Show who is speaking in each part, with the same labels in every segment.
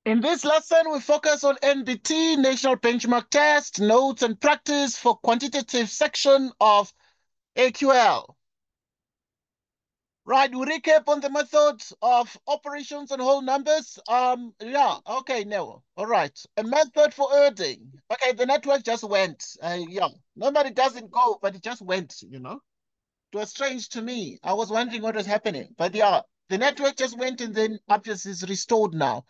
Speaker 1: In this lesson, we focus on NBT, National Benchmark Test, notes and practice for quantitative section of AQL. Right, we recap on the methods of operations on whole numbers. Okay, no. All right. A method for adding. Okay, the network just went. Normally it doesn't go, but it just went, It was strange to me. I was wondering what was happening. But the network just went and then obviously is restored now.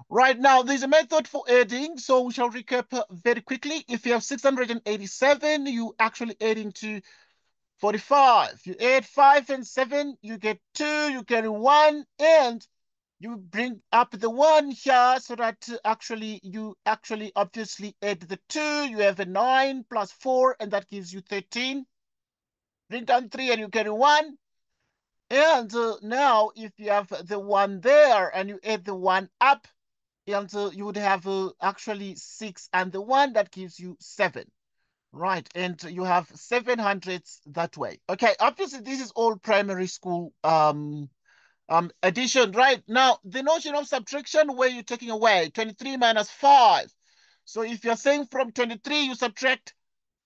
Speaker 1: Right now, there's a method for adding, so we shall recap very quickly. If you have 687, you actually adding to 45. You add 5 and 7, you get 2, you carry 1, and you bring up the 1 here so that you obviously add the 2. You have a 9 plus 4, and that gives you 13. Bring down 3 and you carry 1. And now, if you have the 1 there and you add the 1 up, and you would have actually 6 and the 1 that gives you 7, right? And you have 700s that way. Okay, obviously this is all primary school addition. Right now, the notion of subtraction, where you're taking away 23 minus 5. So if you're saying from 23 you subtract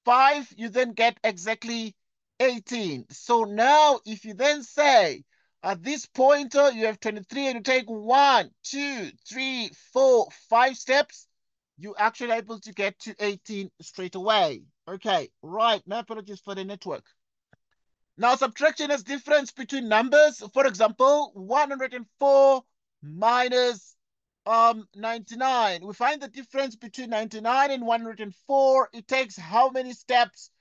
Speaker 1: 5, you then get exactly 18. So now if you then say at this pointer you have 23 and you take 1, 2, 3, 4, 5 steps, you actually able to get to 18 straight away. Okay, right. My apologies for the network. Now subtraction is difference between numbers. For example, 104 minus 99. We find the difference between 99 and 104. It takes how many steps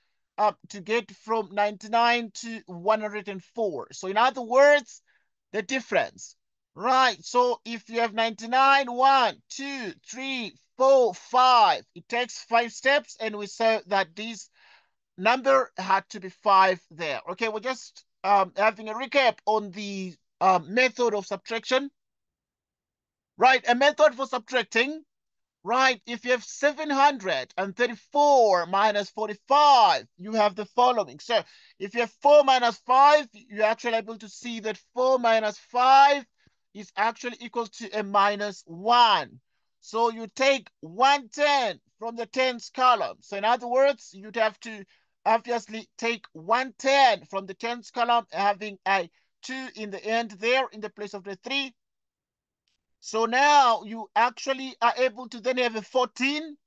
Speaker 1: to get from 99 to 104? So in other words, the difference. Right. So if you have 99, 1, 2, 3, 4, 5, it takes 5 steps, and we say that this number had to be 5 there. Okay, we're just having a recap on the method of subtraction. Right, a method for subtracting. Right, if you have 734 minus 45, you have the following. So if you have 4 minus 5, you're actually able to see that 4 minus 5 is actually equal to a minus 1. So you take 110 from the tens column. So in other words, you'd have to obviously take 110 from the tens column, having a 2 in the end there in the place of the 3. So now you actually are able to then have a 14,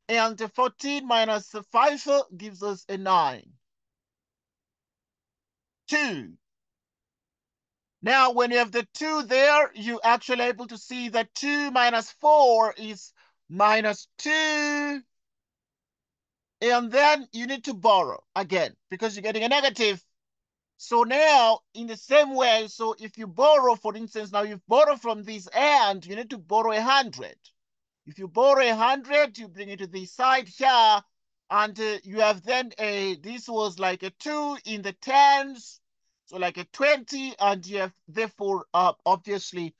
Speaker 1: and the 14 minus 5 gives us a 9. 2. Now, when you have the 2 there, you actually able to see that 2 minus 4 is minus 2. And then you need to borrow again because you're getting a negative. So now, in the same way, so if you borrow, for instance, now you've borrowed from this end, you need to borrow 100. If you borrow 100, you bring it to the side here, and you have then this was like a 2 in the tens, so like a 20, and you have therefore obviously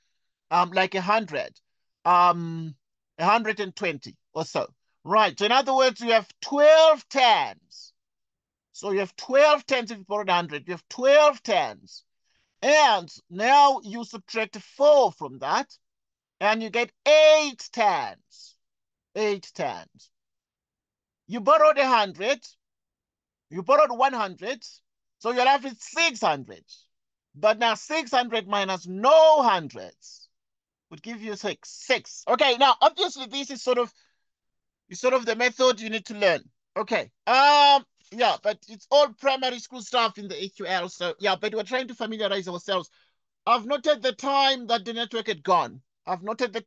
Speaker 1: like 100, 120 or so. Right, so in other words, you have 12 tens. So you have 12 tens if you borrowed 100, you have 12 tens. And now you subtract 4 from that, and you get 8 tens. 8 tens. You borrowed 100. You borrowed 100. So you're left with 600. But now 600 minus no hundreds would give you 6. 6. Okay, now obviously this is sort of the method you need to learn. Okay. Yeah, but it's all primary school stuff in the AQL. So yeah, but we're trying to familiarize ourselves. I've noted the time that the network had gone. Okay,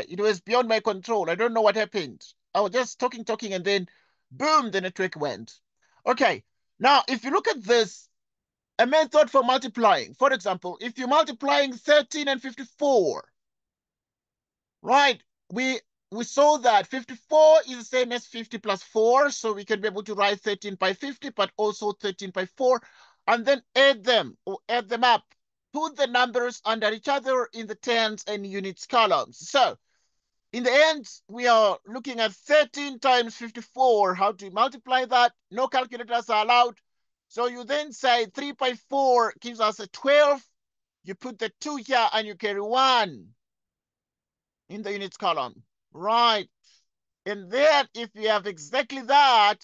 Speaker 1: it was beyond my control. I don't know what happened. I was just talking, and then boom, the network went. Okay, now if you look at this, a method for multiplying. For example, if you're multiplying 13 and 54, right? We saw that 54 is the same as 50 plus 4, so we can be able to write 13 by 50, but also 13 by 4, and then add them up. Put the numbers under each other in the tens and units columns. So in the end, we are looking at 13 times 54. How to multiply that? No calculators are allowed. So you then say 3 by 4 gives us a 12. You put the 2 here and you carry 1. in the units column. Right. And then if you have exactly that,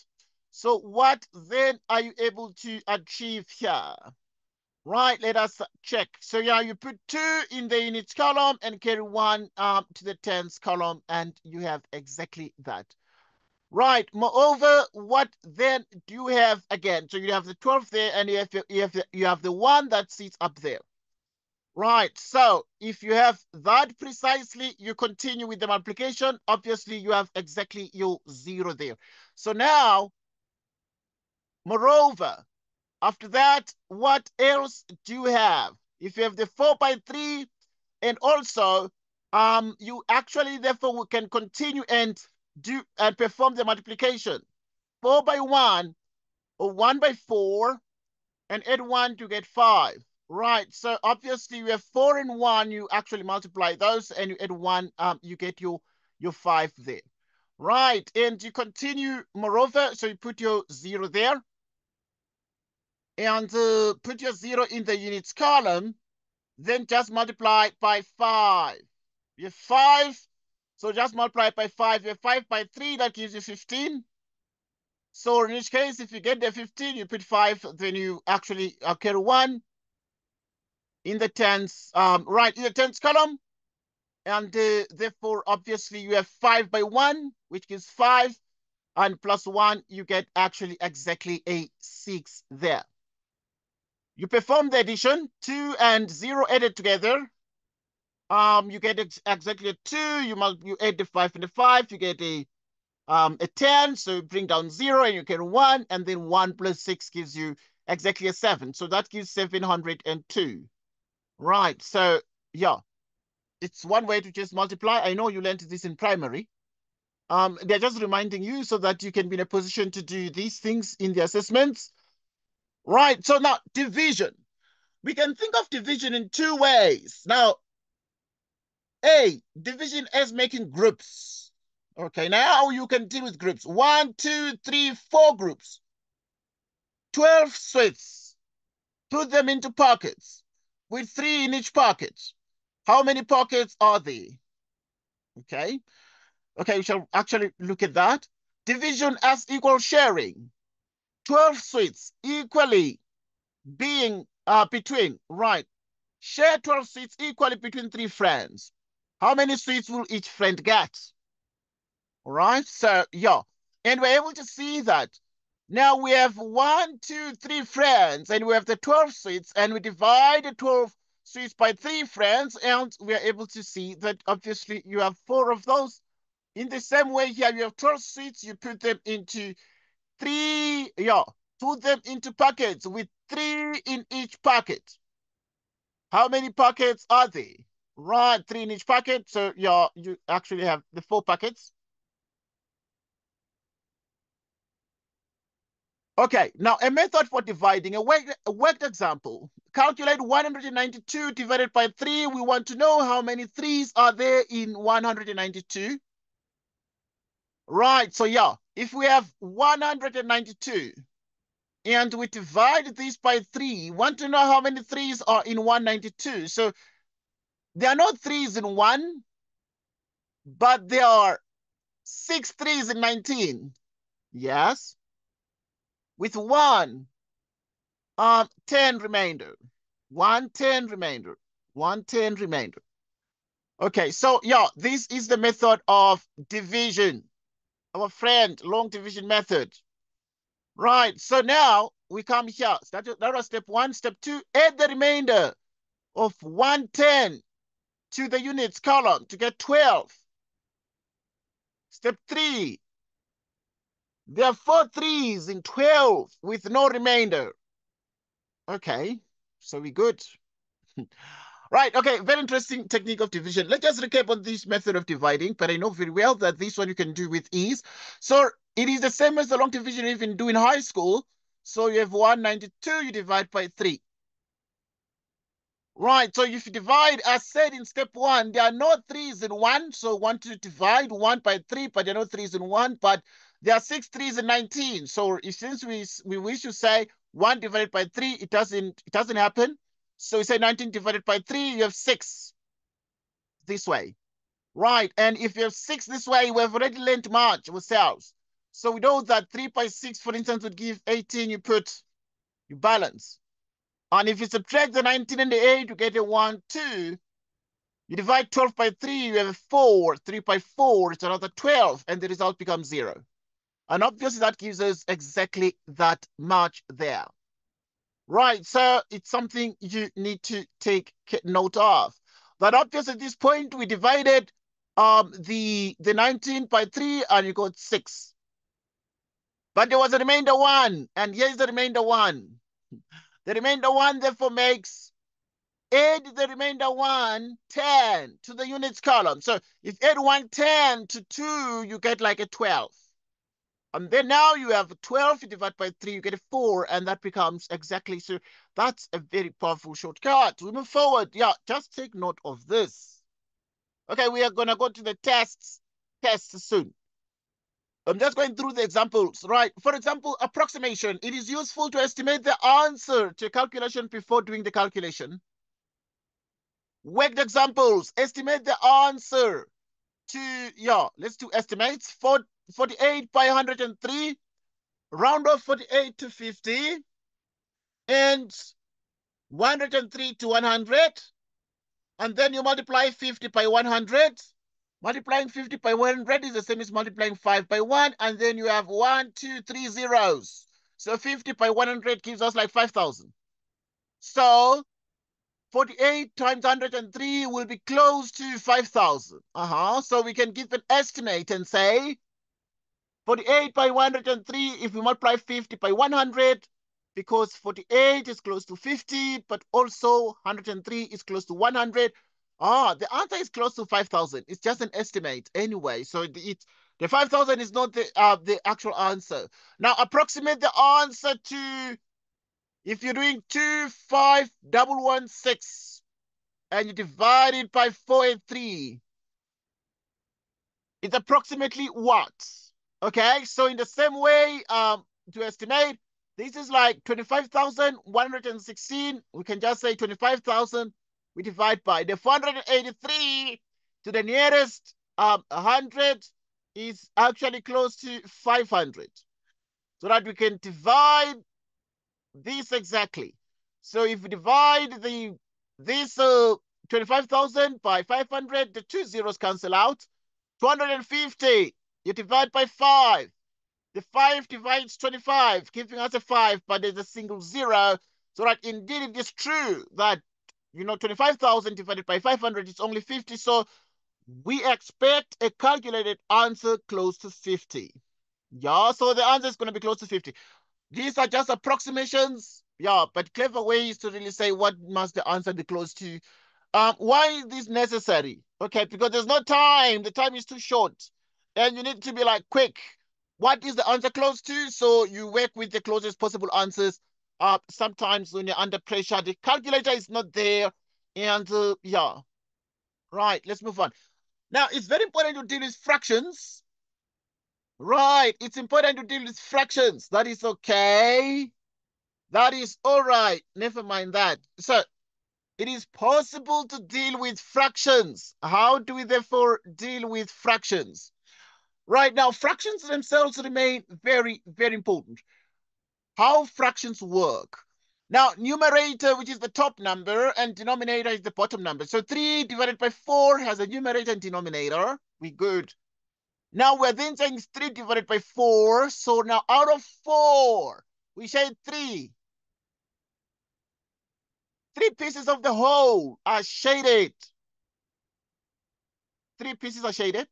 Speaker 1: so what then are you able to achieve here? Right, let us check. So yeah, you put 2 in the units column and carry 1 to the tens column, and you have exactly that. Right, moreover, what then do you have again? So you have the 12 there, and you have the 1 that sits up there. Right, so if you have that precisely, you continue with the multiplication. Obviously, you have exactly your 0 there. So now, moreover, after that, what else do you have? If you have the 4 by 3, and also you actually therefore can continue and do and perform the multiplication. 4 by 1 or 1 by 4, and add 1 to get 5. Right, so obviously you have 4 and 1, you actually multiply those, and you add 1, you get your 5 there. Right, and you continue moreover, so you put your 0 there, and put your 0 in the units column, then just multiply by 5. You have 5, so just multiply by 5. You have 5 by 3, that gives you 15. So in each case, if you get the 15, you put 5, then you actually carry 1 in the tens, right, in the tens column. And therefore, obviously, you have 5 by 1, which gives 5. And plus 1, you get actually exactly a 6 there. You perform the addition, 2 and 0 added together. You get exactly a 2. You add the 5 and the 5. You get a 10. So you bring down 0 and you get 1. And then 1 plus 6 gives you exactly a 7. So that gives 702. Right. So, yeah, it's one way to just multiply. I know you learned this in primary. They're just reminding you so that you can be in a position to do these things in the assessments. Right. So now, division. We can think of division in 2 ways. Now, A, division as making groups. Okay, now you can deal with groups. 1, 2, 3, 4 groups. 12 sweets. Put them into pockets with 3 in each pocket. How many pockets are there? Okay. Okay, we shall actually look at that. Division as equal sharing. 12 sweets equally being between, right. Share 12 sweets equally between 3 friends. How many sweets will each friend get? All right, so yeah, and we're able to see that now we have 1, 2, 3 friends, and we have the 12 sweets, and we divide the 12 sweets by 3 friends, and we are able to see that obviously you have 4 of those. In the same way here, you have 12 sweets, you put them into 3, yeah, put them into packets with 3 in each packet. How many packets are there? Right, 3 in each packet. So yeah, you actually have the 4 packets. Okay, now a method for dividing, a worked example. Calculate 192 divided by 3. We want to know how many 3's are there in 192. Right, so yeah, if we have 192 and we divide this by 3, we want to know how many 3's are in 192. So there are no 3's in 1, but there are 6 3's in 19. Yes. With 10 remainder. 10 remainder. 10 remainder. Okay, so yeah, this is the method of division. Our friend, long division method. Right, so now we come here. That was step 1. Step 2, add the remainder of 110 to the units column to get 12. Step 3, there are 4 3's in 12 with no remainder. Okay, so we good. Right, okay, very interesting technique of division. Let's just recap on this method of dividing, but I know very well that this one you can do with ease. So it is the same as the long division you even do in high school. So you have 192, you divide by 3. Right, so if you divide, as said in step 1, there are no 3's in 1. So want to divide 1 by 3, but there are no 3's in 1. But there are 6 3's in 19. So since we wish to say 1 divided by 3, it doesn't happen. So we say 19 divided by 3, you have 6 this way. Right, and if you have 6 this way, we have already learned much ourselves. So we know that 3 by 6, for instance, would give 18. You balance. And if you subtract the 19 and the 8, you get a 1, 2. You divide 12 by 3, you have a 4. 3 by 4, it's another 12, and the result becomes 0. And obviously that gives us exactly that much there. Right, so it's something you need to take note of. That obviously at this point we divided the 19 by 3 and you got 6. But there was a remainder 1, and here's the remainder 1. The remainder 1 therefore makes add the remainder 1, 10 to the units column. So if add 1, 10 to 2, you get like a 12. And then now you have 12, you divide by 3, you get a 4, and that becomes exactly, so that's a very powerful shortcut. We move forward. Yeah, just take note of this. Okay, we are going to go to the tests soon. I'm just going through the examples, right? For example, approximation. It is useful to estimate the answer to a calculation before doing the calculation. Worked examples. Estimate the answer to, yeah, let's do estimates. 48 by 103. Round off 48 to 50. And 103 to 100. And then you multiply 50 by 100. Multiplying 50 by 100 is the same as multiplying 5 by 1. And then you have 1, 2, 3 zeros. So 50 by 100 gives us like 5,000. So 48 times 103 will be close to 5,000. So we can give an estimate and say 48 by 103, if we multiply 50 by 100, because 48 is close to 50, but also 103 is close to 100. The answer is close to 5,000. It's just an estimate anyway. So the 5,000 is not the actual answer. Now approximate the answer to, if you're doing 25116 and you divide it by 4 and 3, it's approximately what? Okay, so in the same way, to estimate, this is like 25,116. We can just say 25,000. We divide by the 483 to the nearest 100 is actually close to 500. So that we can divide this exactly. So if we divide this 25,000 by 500, the 2 zeros cancel out. 250, you divide by 5. The 5 divides 25, giving us a 5, but there's a single 0. So that indeed it is true that, 25,000 divided by 500 is only 50. So we expect a calculated answer close to 50. Yeah, so the answer is going to be close to 50. These are just approximations. Yeah, but clever ways to really say what must the answer be close to. Why is this necessary? Okay, because there's no time. The time is too short. And you need to be like quick. What is the answer close to? So you work with the closest possible answers. Sometimes when you're under pressure, the calculator is not there. And yeah, right, let's move on. Now, it's very important to deal with fractions. Right, it's important to deal with fractions. That is okay. That is all right. Never mind that. So it is possible to deal with fractions. How do we therefore deal with fractions? Right now, fractions themselves remain very, very important. How fractions work. Now, numerator, which is the top number, and denominator is the bottom number. So 3 divided by 4 has a numerator and denominator. We good. Now we're then saying 3 divided by 4. So now out of 4, we shade 3. 3 pieces of the whole are shaded. 3 pieces are shaded.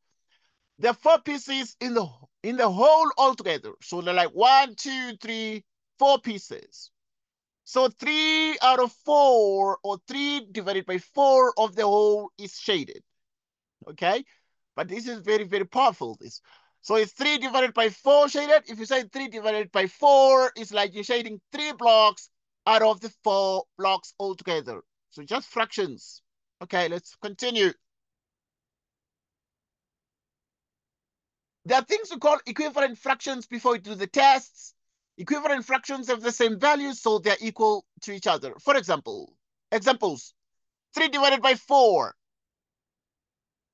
Speaker 1: There are 4 pieces in the whole altogether. So they're like 1, 2, 3, 4 pieces. So 3 out of 4, or 3 divided by 4 of the whole is shaded. Okay? But this is very, very powerful, this. So it's 3 divided by 4 shaded. If you say 3 divided by 4, it's like you're shading 3 blocks out of the 4 blocks altogether. So just fractions. Okay, let's continue. There are things we call equivalent fractions before we do the tests. Equivalent fractions have the same values, so they're equal to each other. For example, examples, 3 divided by 4.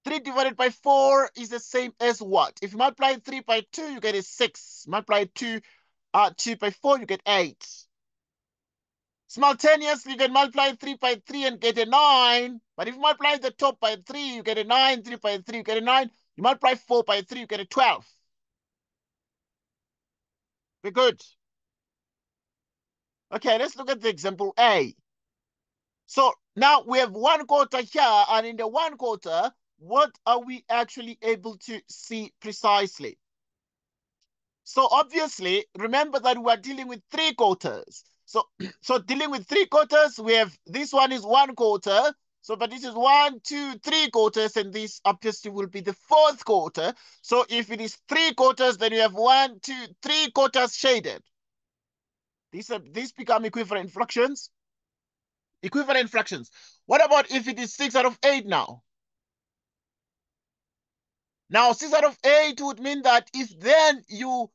Speaker 1: 3 divided by 4 is the same as what? If you multiply 3 by 2, you get a 6. Multiply 2 by 4, you get 8. Simultaneously, you can multiply 3 by 3 and get a 9. But if you multiply the top by 3, you get a 9. 3 by 3, you get a 9. You multiply 4 by 3, you get a 12. Very good. Okay, let's look at the example A. So now we have 1/4 here, and in the 1/4, what are we actually able to see precisely? So obviously, remember that we are dealing with 3/4. So dealing with 3/4, we have this one is 1/4. So, but this is 1, 2, 3/4, and this obviously will be the 4th quarter. So if it is 3/4, then you have 1, 2, 3/4 shaded. These become equivalent fractions. Equivalent fractions. What about if it is 6 out of 8 now? Now, 6 out of 8 would mean that if then you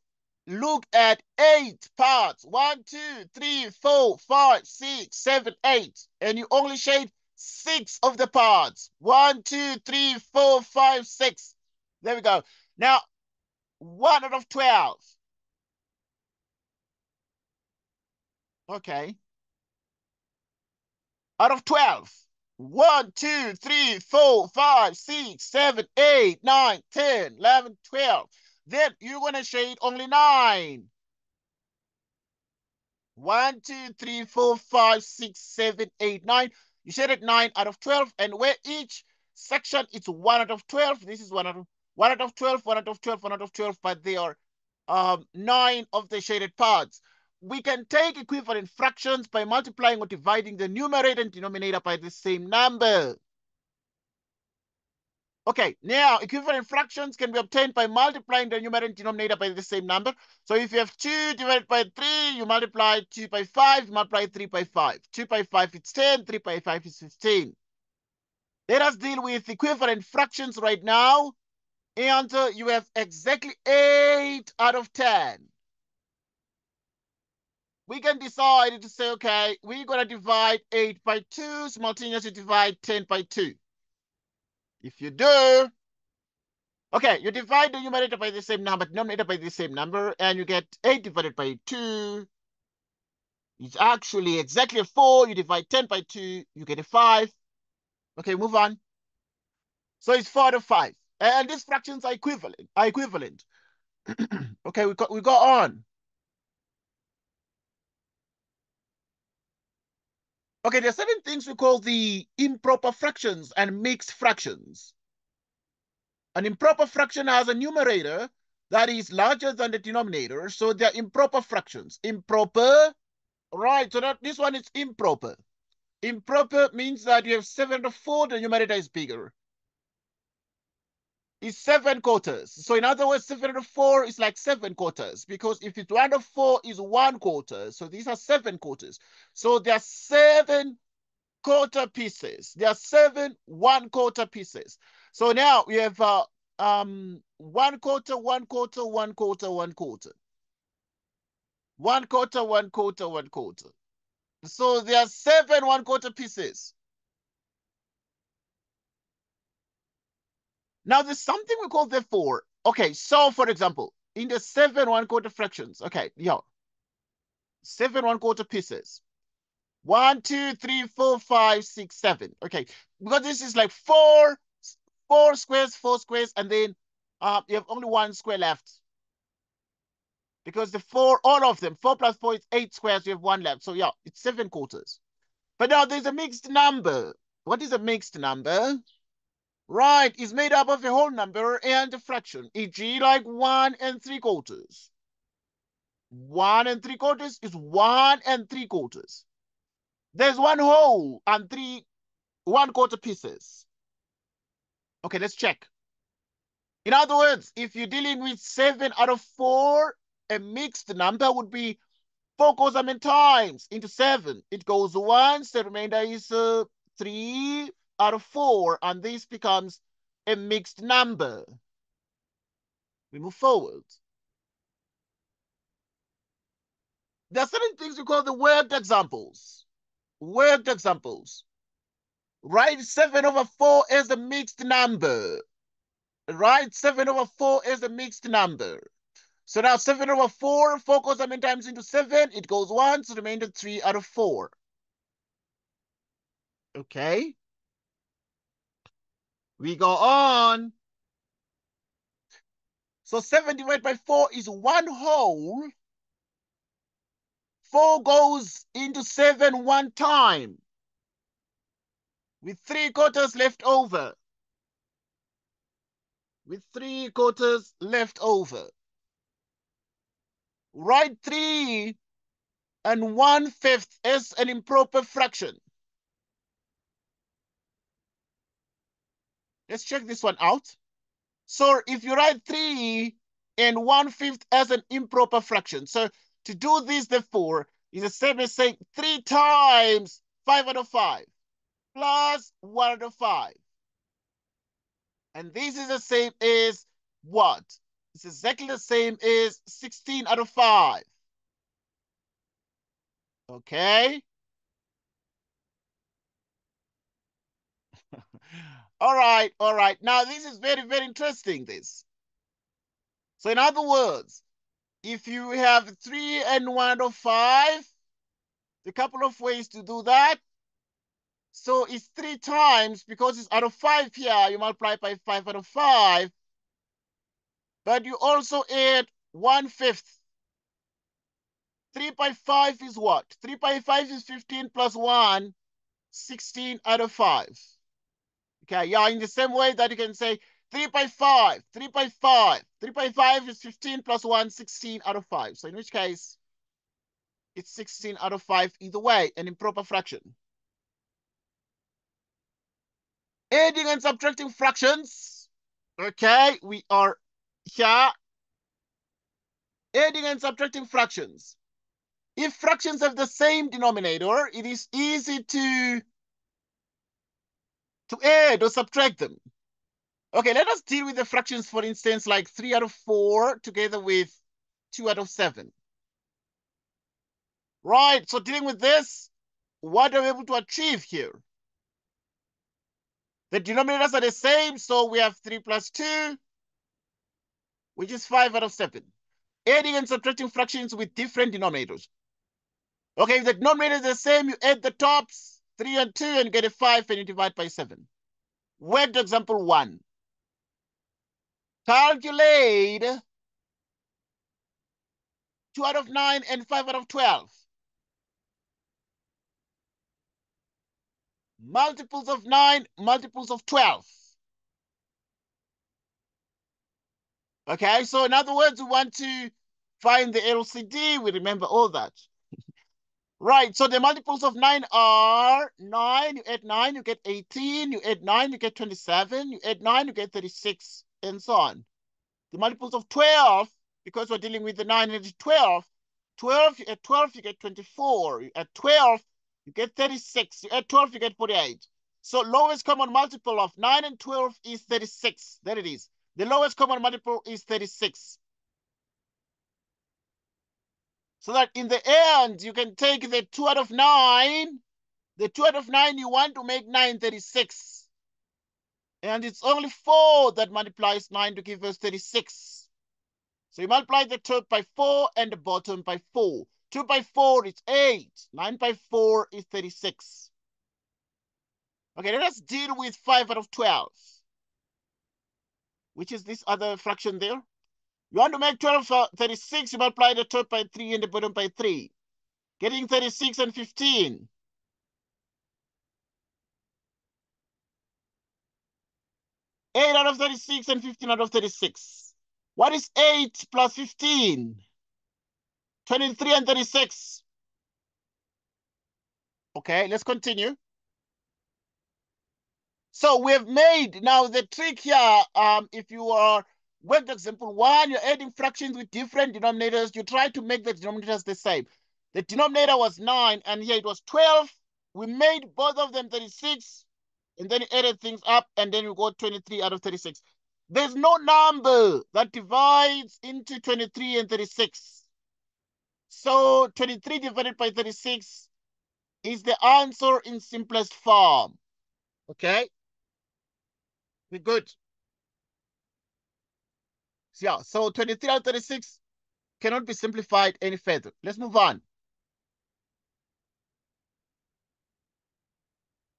Speaker 1: look at 8 parts, 1, 2, 3, 4, 5, 6, 7, 8, and you only shade 6 of the parts. 1, 2, 3, 4, 5, 6. There we go. Now, 1 out of 12. Okay. Out of 12. 1, 2, 3, 4, 5, 6, 7, 8, 9, 10, 11, 12. Then you're going to shade only 9. 1, 2, 3, 4, 5, 6, 7, 8, 9. You shaded 9 out of 12. And where each section is 1 out of 12, this is 1 out of 12, 1 out of 12, 1 out of 12, but they are 9 of the shaded parts. We can take equivalent fractions by multiplying or dividing the numerator and denominator by the same number. Okay, now equivalent fractions can be obtained by multiplying the numerator and denominator by the same number. So if you have 2 divided by 3, you multiply 2 by 5, you multiply 3 by 5. 2 by 5 is 10, 3 by 5 is 15. Let us deal with equivalent fractions right now. And you have exactly 8 out of 10. We can decide to say, okay, we're going to divide 8 by 2, simultaneously divide 10 by 2. If you do, okay, you divide the numerator by the same number, denominator by the same number, and you get 8 divided by 2. It's actually exactly a 4. You divide 10 by 2, you get a 5. Okay, move on. So it's 4 to 5. And these fractions are equivalent. Okay, we go on. Okay, there are certain things we call the improper fractions and mixed fractions. An improper fraction has a numerator that is larger than the denominator, so they're improper fractions. Improper, right? So that this one is improper. Improper means that you have 7 to 4, the numerator is bigger. It's 7/4. So in other words, 7 to 4 is like 7/4, because if it's 1 to 4 is 1/4. So these are 7/4. So there are 7/4 pieces. There are 7 1/4 pieces. So now we have 1/4, 1/4, 1/4, 1/4, 1/4. 1/4, 1/4, 1/4. So there are 7 1/4 pieces. Now there's something we call therefore. Okay, so for example, in the 7 1/4 fractions, okay, yeah, 7 1/4 pieces. 1, 2, 3, 4, 5, 6, 7. Okay, because this is like four squares, and then you have only 1 square left. Because the 4, all of them, 4 plus 4 is 8 squares, you have 1 left. So yeah, it's 7/4. But now there's a mixed number. What is a mixed number? Right, it's made up of a whole number and a fraction, e.g. like 1 3/4. 1 3/4 is 1 3/4. There's 1 whole and 3 1/4 pieces. Okay, let's check. In other words, if you're dealing with 7 out of 4, a mixed number would be 4 goes how many times into 7? It goes once, the remainder is 3 out of 4, and this becomes a mixed number. We move forward. There are certain things we call the worked examples. Worked examples. Write 7 over 4 as a mixed number. Write 7 over 4 as a mixed number. So now 7 over 4, 4 goes how many times into 7? It goes once, so remainder 3 out of 4. Okay. We go on. So 7 divided by 4 is 1 whole. 4 goes into 7 one time, with 3/4 left over. With 3/4 left over. Write 3 and 1/5 as an improper fraction. Let's check this one out. So if you write 3 and 1/5 as an improper fraction, so to do this, therefore, is the same as saying 3 times 5 out of 5 plus 1 out of 5. And this is the same as what? It's exactly the same as 16 out of 5. Okay? All right, all right. Now, this is very, very interesting, this. So in other words, if you have 3 and 1 out of 5, a couple of ways to do that. So it's 3 times, because it's out of 5 here, you multiply by 5 out of 5. But you also add 1/5. 3 by 5 is what? 3 by 5 is 15 plus 1, 16 out of 5. Okay, yeah, in the same way that you can say 3 by 5, 3 by 5. 3 by 5 is 15 plus 1, 16 out of 5. So in which case, it's 16 out of 5 either way, an improper fraction. Adding and subtracting fractions. Okay, we are here. Adding and subtracting fractions. If fractions have the same denominator, it is easy to add or subtract them. Okay, let us deal with the fractions, for instance, like 3 out of 4 together with 2 out of 7. Right, so dealing with this, what are we able to achieve here? The denominators are the same, so we have 3 plus 2, which is 5 out of 7. Adding and subtracting fractions with different denominators. Okay, if the denominator is the same, you add the tops, 3 and 2, and you get a 5, and you divide by 7. Work to example 1. Calculate 2 out of 9 and 5 out of 12. Multiples of 9, multiples of 12. Okay, so in other words, we want to find the LCD. We remember all that. Right, so the multiples of 9 are 9. You add 9, you get 18. You add 9, you get 27. You add 9, you get 36, and so on. The multiples of 12, because we're dealing with the 9 and 12, 12, you add 12, you get 24. You add 12, you get 36. You add 12, you get 48. So lowest common multiple of 9 and 12 is 36. There it is. The lowest common multiple is 36. So that in the end, you can take the 2 out of 9. The 2 out of 9, you want to make 9 36. And it's only 4 that multiplies 9 to give us 36. So you multiply the top by 4 and the bottom by 4. 2 by 4 is 8. 9 by 4 is 36. Okay, let us deal with 5 out of 12, which is this other fraction there. You want to make 12 36, you multiply the top by 3 and the bottom by 3. Getting 36 and 15. 8 out of 36 and 15 out of 36. What is 8 plus 15? 23 and 36. Okay, let's continue. So we have made, now the trick here, if you are worked example 1, you're adding fractions with different denominators. You try to make the denominators the same. The denominator was 9, and here it was 12. We made both of them 36, and then you added things up, and then you got 23 out of 36. There's no number that divides into 23 and 36. So 23 divided by 36 is the answer in simplest form. Okay, we're good. So, yeah, so 23 out of 36 cannot be simplified any further. Let's move on.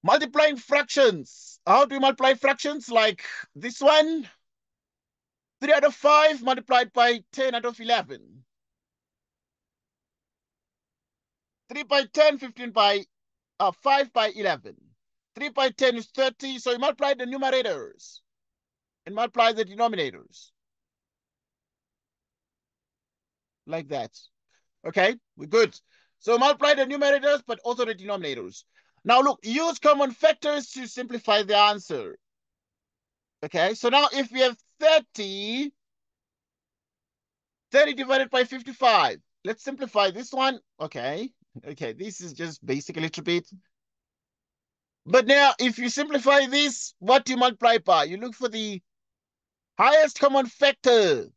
Speaker 1: Multiplying fractions. How do you multiply fractions? Like this one, 3 out of 5 multiplied by 10 out of 11. 3 by 10, 15 by 5 by 11. 3 by 10 is 30. So you multiply the numerators and multiply the denominators. Like that. Okay, we're good. So multiply the numerators, but also the denominators. Now look, use common factors to simplify the answer. Okay, so now if we have 30 divided by 55. Let's simplify this one. Okay, this is just basic a little bit. But now, if you simplify this, what do you multiply by? You look for the highest common factor.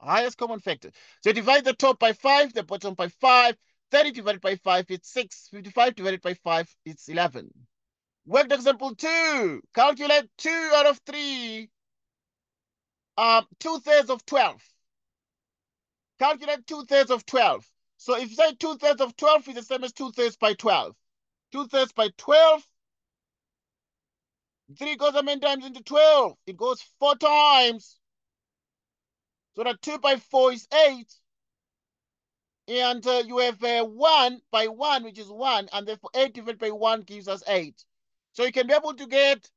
Speaker 1: Highest common factor. So you divide the top by 5, the bottom by 5. 30 divided by 5, it's 6. 55 divided by 5, it's 11. Worked example 2. Calculate 2 out of 3. 2/3 of 12. Calculate 2/3 of 12. So if you say 2/3 of 12 is the same as 2/3 by 12. 2/3 by 12. 3 goes how many times into 12? It goes 4 times. So that 2 by 4 is 8. And you have 1 by 1, which is 1. And therefore 8 divided by 1 gives us 8. So you can be able to get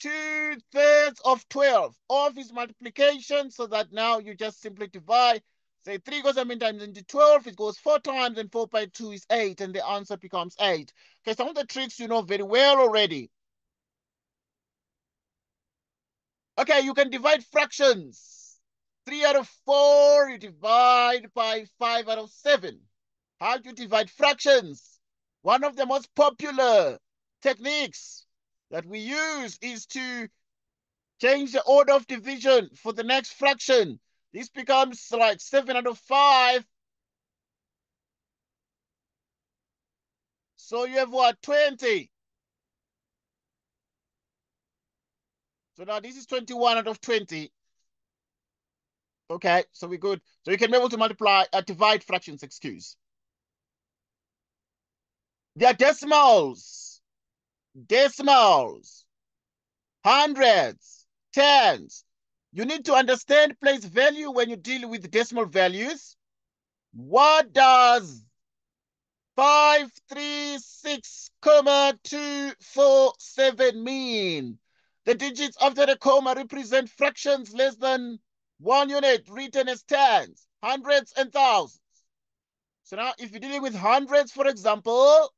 Speaker 1: 2/3 of 12 of its multiplication, so that now you just simply divide. Say 3 goes how many times into 12? It goes 4 times, and 4 by 2 is 8, and the answer becomes 8. Okay, some of the tricks you know very well already. Okay, you can divide fractions. 3 out of 4, you divide by 5 out of 7. How do you divide fractions? One of the most popular techniques that we use is to change the order of division for the next fraction. This becomes like 7 out of 5. So you have what? 20. So now this is 21 out of 20. Okay, so we're good. So you can be able to divide fractions, excuse. They are decimals. Decimals. Hundreds. Tens. You need to understand place value when you deal with decimal values. What does 536,247 mean? The digits after the comma represent fractions less than 1 unit, written as tens, hundreds, and thousands. So now if you're dealing with hundreds, for example,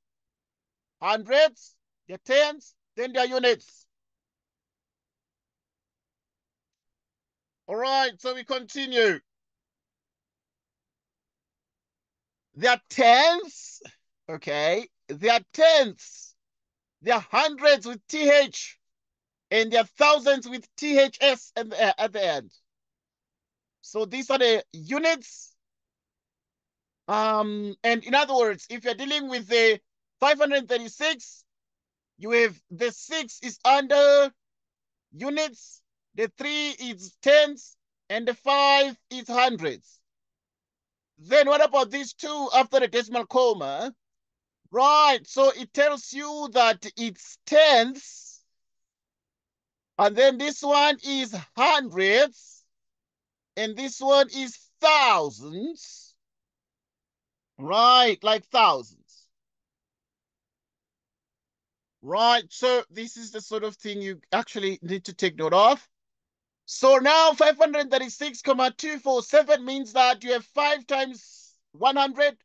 Speaker 1: hundreds, they're tens, then they're units. All right, so we continue. They're tenths, okay? They're tenths. They're hundreds with TH, and they're thousands with THS at the end. So these are the units. And in other words, if you're dealing with the 536, you have the 6 is under units, the 3 is tens, and the 5 is hundreds. Then what about these two after the decimal comma? Right, so it tells you that it's tenths, and then this one is hundreds, and this one is thousands. Right, like thousands. Right, so this is the sort of thing you actually need to take note of. So now 536,247 means that you have 5 times 100.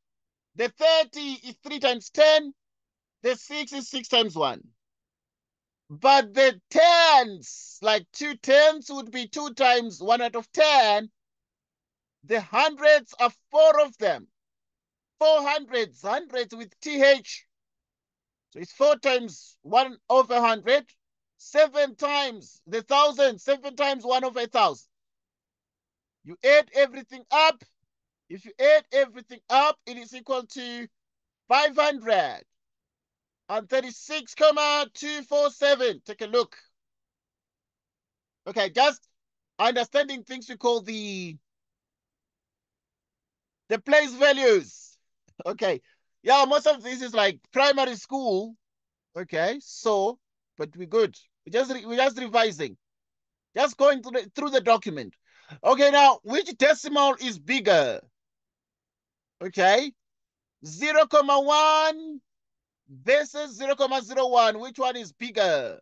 Speaker 1: The 30 is 3 times 10. The 6 is 6 times 1. But the tens, like 2 tens would be 2 times 1 out of 10. The hundreds are 4 of them. 4 hundreds, hundreds with TH. So it's 4 times 1 over 100. 7 times the 1,000. 7 times 1 over 1,000. You add everything up. If you add everything up, it is equal to 500. and 36,247. Take a look. Okay, just understanding things we call the place values. Okay. Yeah, most of this is like primary school. Okay, so, but we're good. We're just revising. Just going through the document. Okay, now, which decimal is bigger? Okay, 0, 0,1 versus 0, 0,01. Which one is bigger?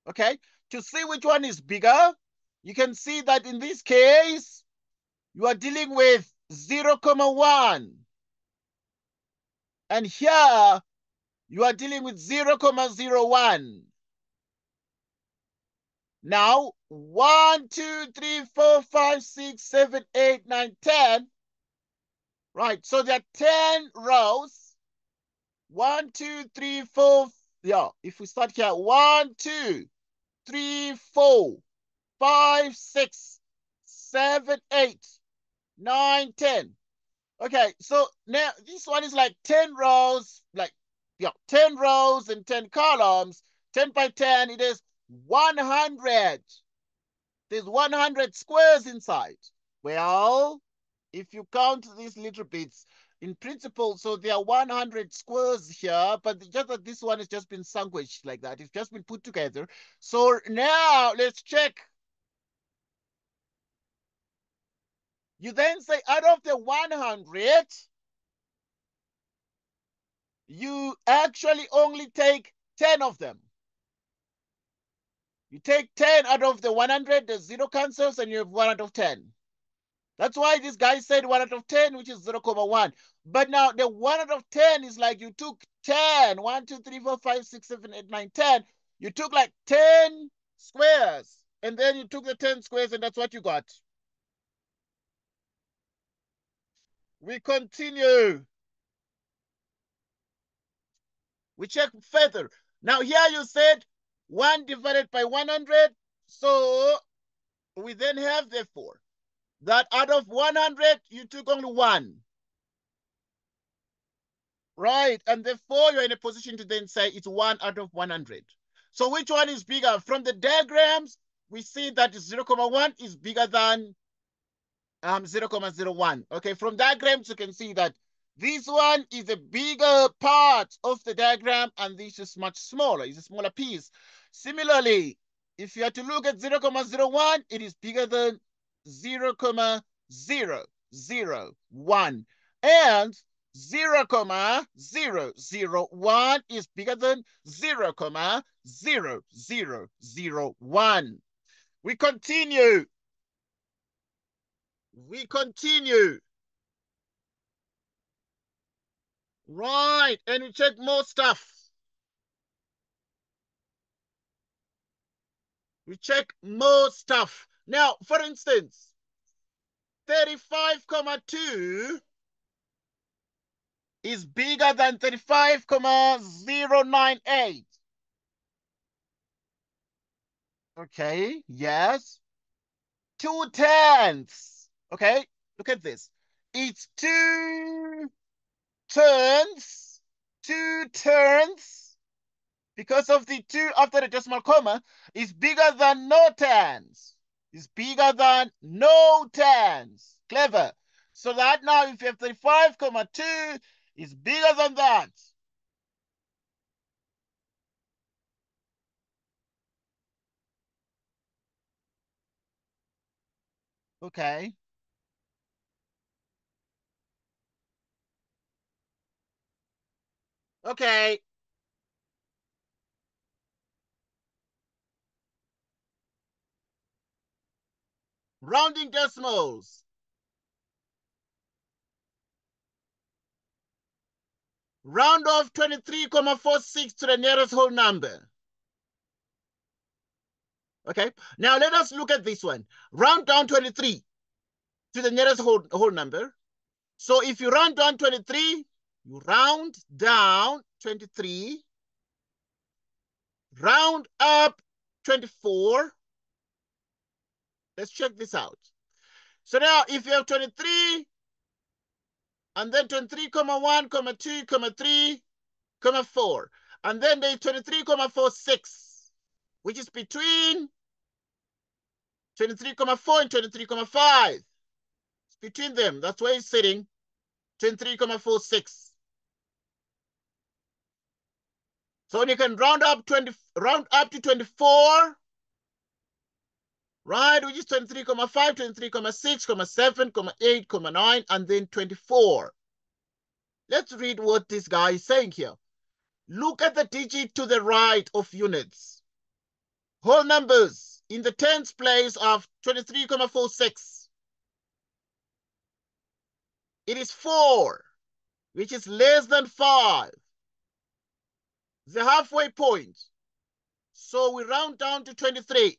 Speaker 1: Okay, to see which one is bigger, you can see that in this case, you are dealing with 0, 0,1. And here, you are dealing with 0, 0,01. Now, 1, 2, 3, 4, 5, 6, 7, 8, 9, 10. Right, so there are 10 rows. 1, 2, 3, 4. Yeah, if we start here, 1, 2, 3, 4, 5, 6, 7, 8, 9, 10. Okay, so now this one is like 10 rows, like, yeah, 10 rows and 10 columns. 10 by 10, it is 100. There's 100 squares inside. Well, if you count these little bits, in principle, so there are 100 squares here, but just that this one has just been sandwiched like that. It's just been put together. So now let's check. You then say out of the 100, you actually only take 10 of them. You take 10 out of the 100, the 0 cancels, and you have 1 out of 10. That's why this guy said 1 out of 10, which is 0, 0,1. But now the 1 out of 10 is like you took 10. 1, 2, 3, 4, 5, 6, 7, 8, 9, 10. You took like 10 squares. And then you took the 10 squares, and that's what you got. We continue. We check further. Now here you said 1 divided by 100. So we then have, therefore, that out of 100, you took only 1. Right, and therefore you're in a position to then say it's 1 out of 100. So which one is bigger? From the diagrams, we see that 0, 0,1 is bigger than 0, 0,01. Okay, from diagrams, you can see that this one is a bigger part of the diagram, and this is much smaller. It's a smaller piece. Similarly, if you are to look at 0, 0,01, it is bigger than 0, 0,001. And 0, 0,001 is bigger than 0, 0,0001. We continue. We continue. Right, and we check more stuff. We check more stuff. Now, for instance, 35,2 is bigger than 35,098. Okay, yes. 2/10. Okay, look at this. It's 2 turns. 2 turns. Because of the 2 after the decimal comma is bigger than no tens. Is bigger than no tens. Clever. So that now if you have 35,2 is bigger than that. Okay. Okay. Rounding decimals. Round off 23,46 to the nearest whole number. Okay. Now let us look at this one. Round down 23 to the nearest whole number. So if you round down 23, you round down 23, round up 24. Let's check this out. So now if you have 23, and then 23, 1, 2, 3, 23,4. And then there's 23,46, which is between 23,4 and 23,5. It's between them. That's where it's sitting, 23,46. So you can round up to 24, right? Which is 23,5, 23,6, 7, 8, 9, and then 24. Let's read what this guy is saying here. Look at the digit to the right of units. Whole numbers in the tens place of 23,46. It is 4, which is less than 5. The halfway point. So we round down to 23.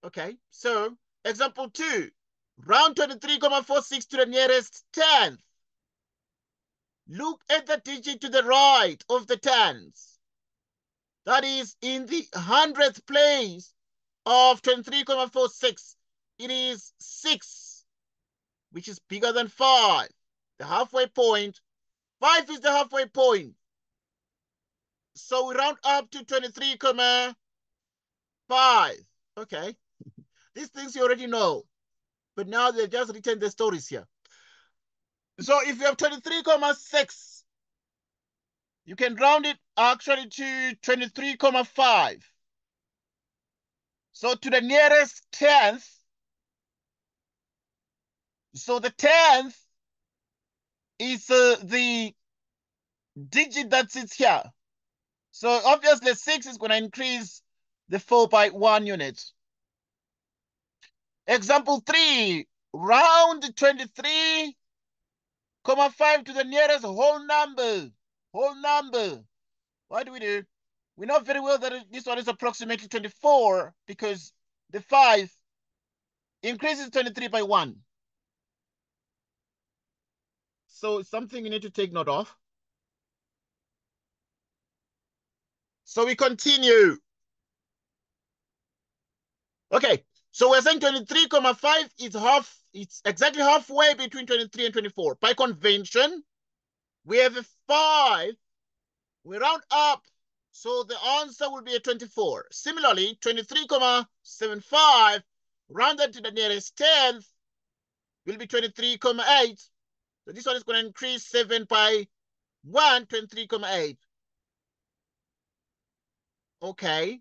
Speaker 1: Okay, so example 2. Round 23,46 to the nearest tenth. Look at the digit to the right of the tens. That is in the 100th place of 23,46. It is 6, which is bigger than 5. The halfway point. 5 is the halfway point. So we round up to 23,5. Okay. These things you already know. But now they've just written the stories here. So if you have 23,6, you can round it actually to 23,5. So to the nearest tenth. So the tenth is the digit that sits here. So obviously 6 is going to increase the 4 by 1 unit. Example 3, round 23,5 to the nearest whole number. Whole number. What do? We know very well that this one is approximately 24 because the 5 increases 23 by 1. So it's something you need to take note of. So we continue. Okay, so we're saying 23,5 is it's exactly halfway between 23 and 24. By convention, we have a 5, we round up, so the answer will be a 24. Similarly, 23,75 rounded to the nearest tenth will be 23,8. So this one is going to increase 7 by 1, 23,8. Okay.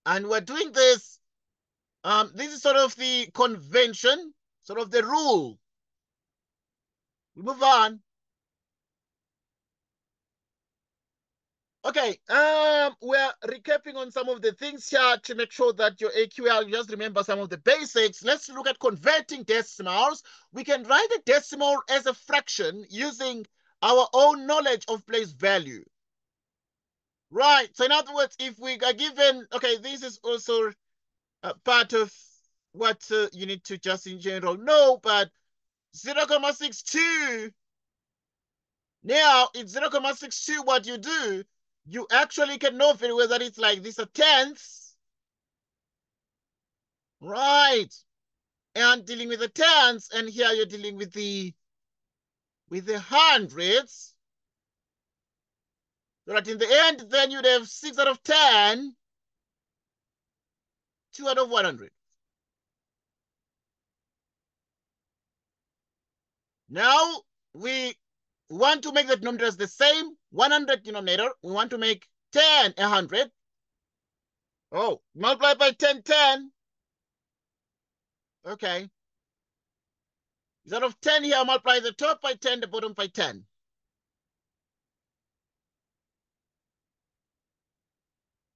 Speaker 1: And we're doing this. This is sort of the convention, sort of the rule. We move on. Okay, we're recapping on some of the things here to make sure that your AQL, you just remember some of the basics. Let's look at converting decimals. We can write a decimal as a fraction using our own knowledge of place value. Right, so in other words, if we are given, okay, this is also part of what you need to just in general know, but 0,62, now it's 0,62, what you do, you actually can know very well that it's like this, a tenth, right? And dealing with the tenths, and here you're dealing with the hundreds. So that in the end, then you'd have 6 out of 10, 2 out of 100. Now we want to make the denominators the same. 100 denominator, we want to make 10 100. Oh, multiply by 10, 10. Okay. Instead of 10 here, multiply the top by 10, the bottom by 10.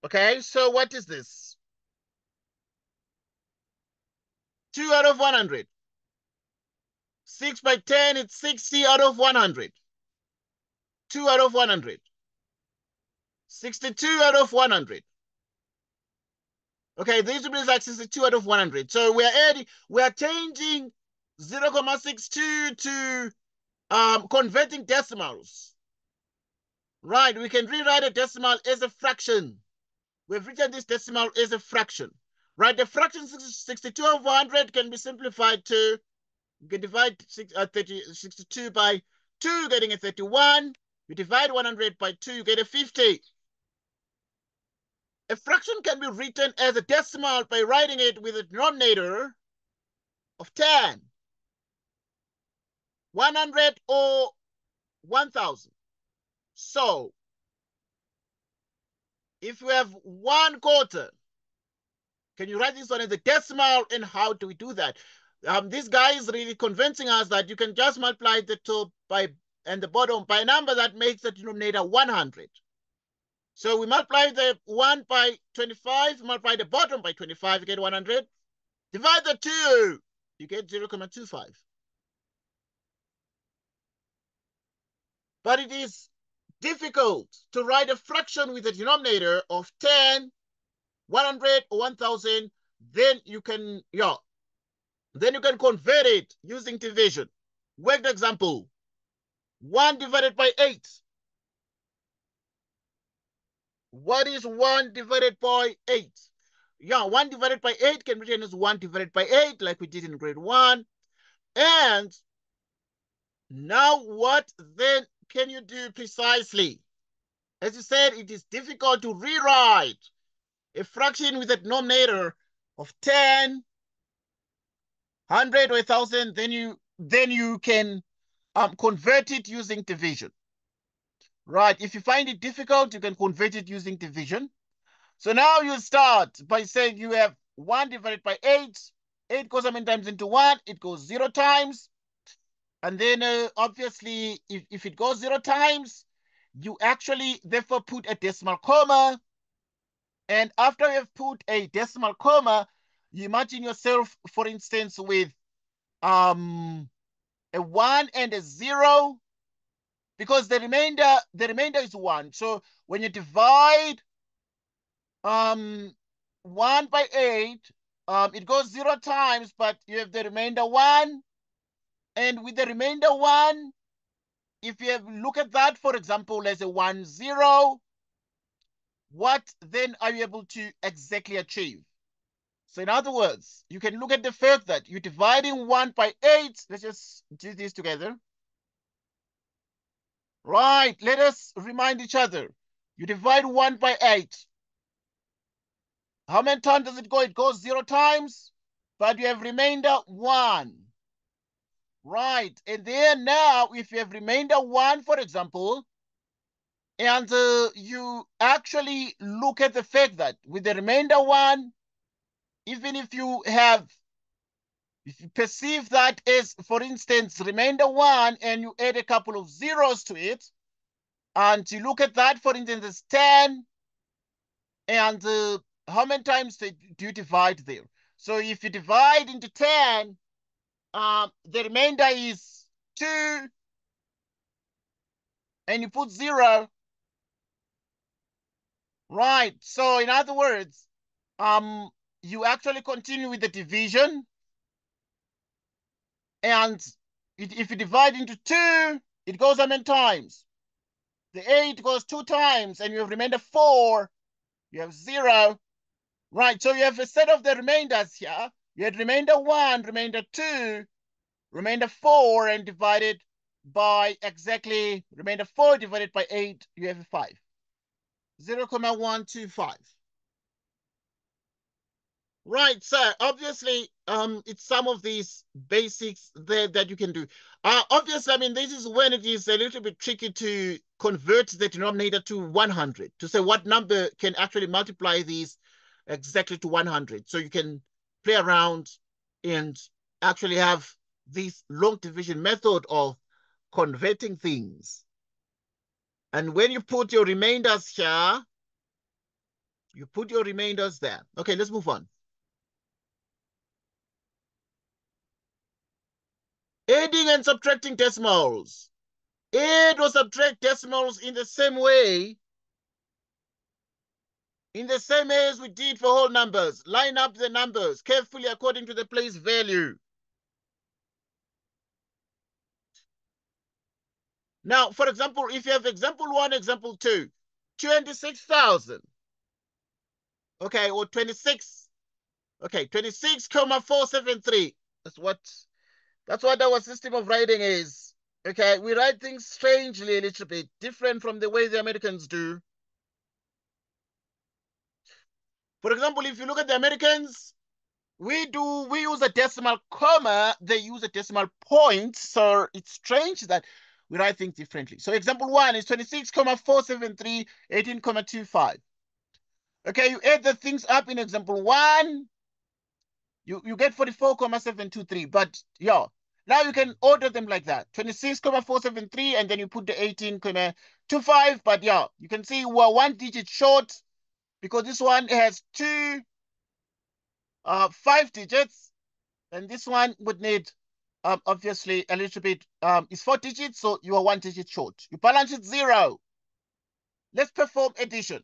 Speaker 1: Okay, so what is this? 2 out of 100. 6 by 10, it's 60 out of 100. 2 out of 100. 62 out of 100. Okay, this will be like 62 out of 100. So we are changing 0,62 to converting decimals. Right, we can rewrite a decimal as a fraction. We've written this decimal as a fraction. Right, the fraction 62 over 100 can be simplified to You can divide 62 by 2, getting a 31. You divide 100 by 2, you get a 50. A fraction can be written as a decimal by writing it with a denominator of 10, 100, or 1000. So, if we have 1/4, can you write this one as a decimal, and how do we do that? This guy is really convincing us that you can just multiply the top by and the bottom by a number that makes the denominator 100. So we multiply the 1 by 25, multiply the bottom by 25, you get 100. Divide the 2, you get 0.25. But it is difficult to write a fraction with a denominator of 10, 100, or 1000. Then you can convert it using division. Worked example. 1 divided by 8. What is 1 divided by 8? 1 divided by 8 can be written as 1 divided by 8, like we did in grade 1. And now what then can you do precisely? As you said, it is difficult to rewrite a fraction with a denominator of 10, 100, or 1000. Then you can convert it using division. Right? If you find it difficult, you can convert it using division. So now you start by saying you have 1 divided by 8. 8 goes how many times into 1? It goes 0 times. And then obviously, if it goes 0 times, you actually therefore put a decimal comma. And after you have put a decimal comma, you imagine yourself, for instance, with a 1 and a 0, because the remainder is 1. So when you divide 1 by 8, it goes 0 times, but you have the remainder 1. And with the remainder 1, if you look at that, for example, as a 1, 0, what then are you able to exactly achieve? So in other words, you can look at the fact that you're dividing 1 by 8. Let's just do this together. Right, let us remind each other. You divide 1 by 8. How many times does it go? It goes 0 times, but you have remainder 1. Right, and then now, if you have remainder 1, for example, and you actually look at the fact that with the remainder 1, even if you perceive that as, for instance, remainder 1, and you add a couple of zeros to it, and you look at that, for instance, as 10, and how many times do you divide there? So if you divide into 10, the remainder is 2, and you put 0. Right. So in other words, you actually continue with the division. And if you divide into 2, it goes how many times? The 8 goes 2 times, and you have remainder 4. You have 0. Right. So you have a set of the remainders here. You had remainder 1, remainder 2, remainder 4, and divided by exactly remainder 4 divided by 8, you have a 5. 0.125. Right, so obviously, it's some of these basics that you can do. Obviously, I mean, this is when it is a little bit tricky to convert the denominator to 100, to say what number can actually multiply these exactly to 100. So you can play around and actually have this long division method of converting things. And when you put your remainders here, you put your remainders there. Okay, let's move on. Adding and subtracting decimals. Add or subtract decimals in the same way as we did for whole numbers. Line up the numbers carefully according to the place value. Now, for example, if you have example 1, example 2, 26,000. Okay, or 26. Okay, 26,473. That's what That's what our system of writing is. Okay, we write things strangely a little bit, different from the way the Americans do. For example, if you look at the Americans, we use a decimal comma, they use a decimal point. So it's strange that we write things differently. So example 1 is 26,473, 18,25. Okay, you add the things up in example 1, you get 44,723. But yeah, now you can order them like that. 26,473, and then you put the 18,25. But yeah, you can see we're 1 digit short because this one has 5 digits, and this one would need obviously a little bit is 4 digits, so you are 1 digit short. You balance it 0. Let's perform addition.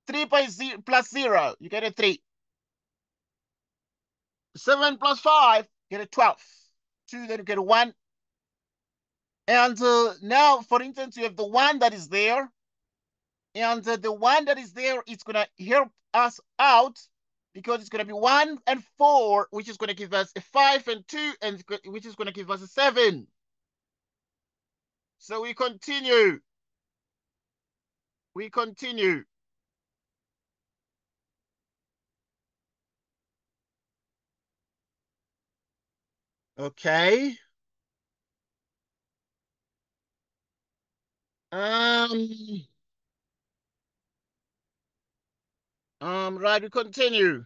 Speaker 1: 3 by 0 plus 0, you get a 3. 7 plus 5, get a 12. 2, then you get a 1. And now, for instance, you have the 1 that is there. And the 1 that is there is going to help us out because it's going to be 1 and 4, which is going to give us a 5 and 2, and which is going to give us a 7. So we continue. We continue. Okay. Um, right, we continue.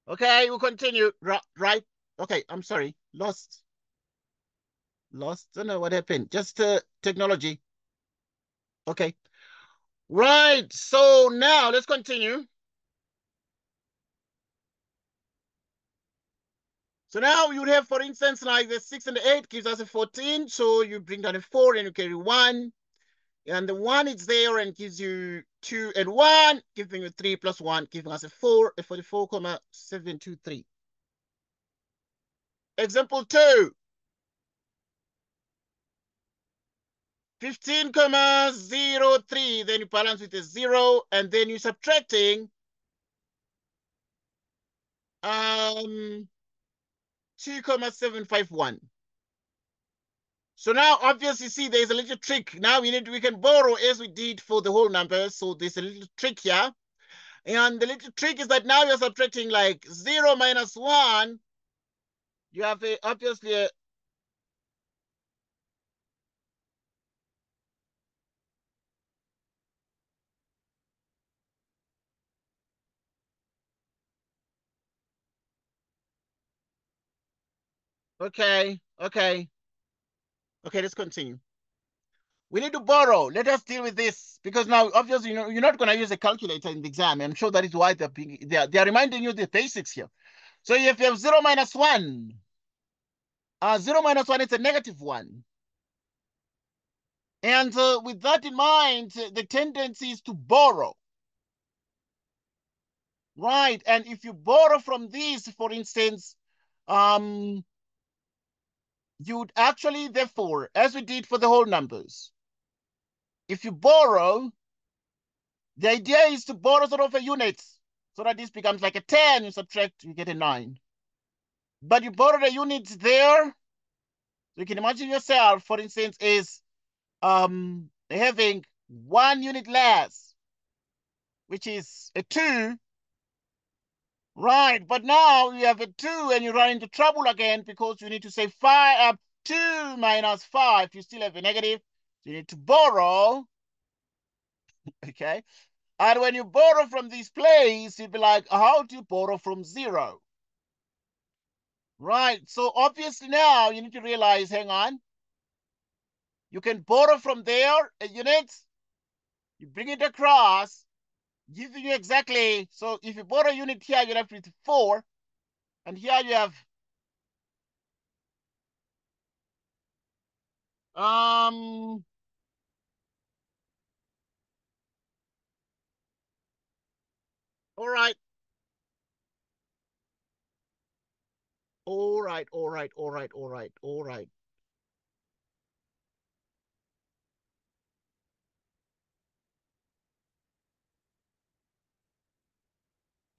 Speaker 1: Okay, we continue. Right. Okay, I'm sorry. Lost. Don't know what happened. Just technology. Okay. Right. So now let's continue. So now you would have, for instance, like the 6 and the 8 gives us a 14. So you bring down a 4 and you carry 1. And the 1 is there and gives you 2 and 1, giving you 3 plus 1, giving us a 4, a 44,723. Example 2. 15,03, then you balance with a 0, and then you're subtracting 2,751. So now, obviously, see, there's a little trick. Now we can borrow as we did for the whole number. So there's a little trick here. And the little trick is that now you're subtracting like 0 minus 1. You have obviously a, okay, okay, okay, let's continue. We need to borrow. Let us deal with this because now, obviously, you're not going to use a calculator in the exam. I'm sure that is why they're reminding you the basics here. So if you have 0 minus 1, 0 minus 1 is a negative 1. And with that in mind, the tendency is to borrow. Right. And if you borrow from these, for instance, you'd actually, therefore, as we did for the whole numbers, if you borrow, the idea is to borrow sort of a unit so that this becomes like a 10, you subtract, you get a 9. But you borrowed a unit there. So you can imagine yourself, for instance, is having 1 unit less, which is a 2. Right, but now you have a 2 and you run into trouble again because you need to say 2 minus 5. You still have a negative. So you need to borrow. Okay. And when you borrow from this place, you'd be like, how do you borrow from 0? Right. So obviously now you need to realize, hang on, you can borrow from there a unit, you bring it across, giving you exactly. So if you borrow a unit here, you have 4. And here you have um all right. All right, all right, all right, all right, all right.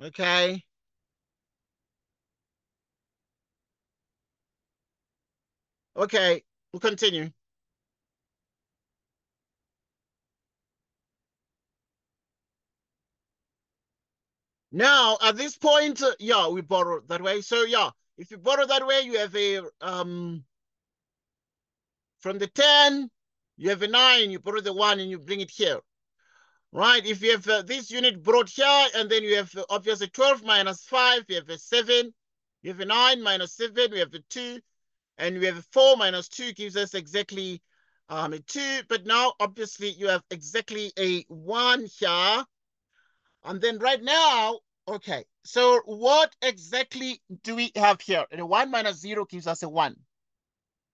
Speaker 1: Okay. Okay, we'll continue. Now, at this point, yeah, we borrow that way. So yeah, if you borrow that way, you have a from the 10, you have a 9, you borrow the 1 and you bring it here. Right? If you have this unit brought here, and then you have obviously 12 minus 5, you have a 7, you have a 9 minus 7, we have a 2, and we have a 4 minus 2 gives us exactly a 2. But now, obviously, you have exactly a 1 here. And then right now, okay, so what exactly do we have here? And a 1 minus 0 gives us a 1.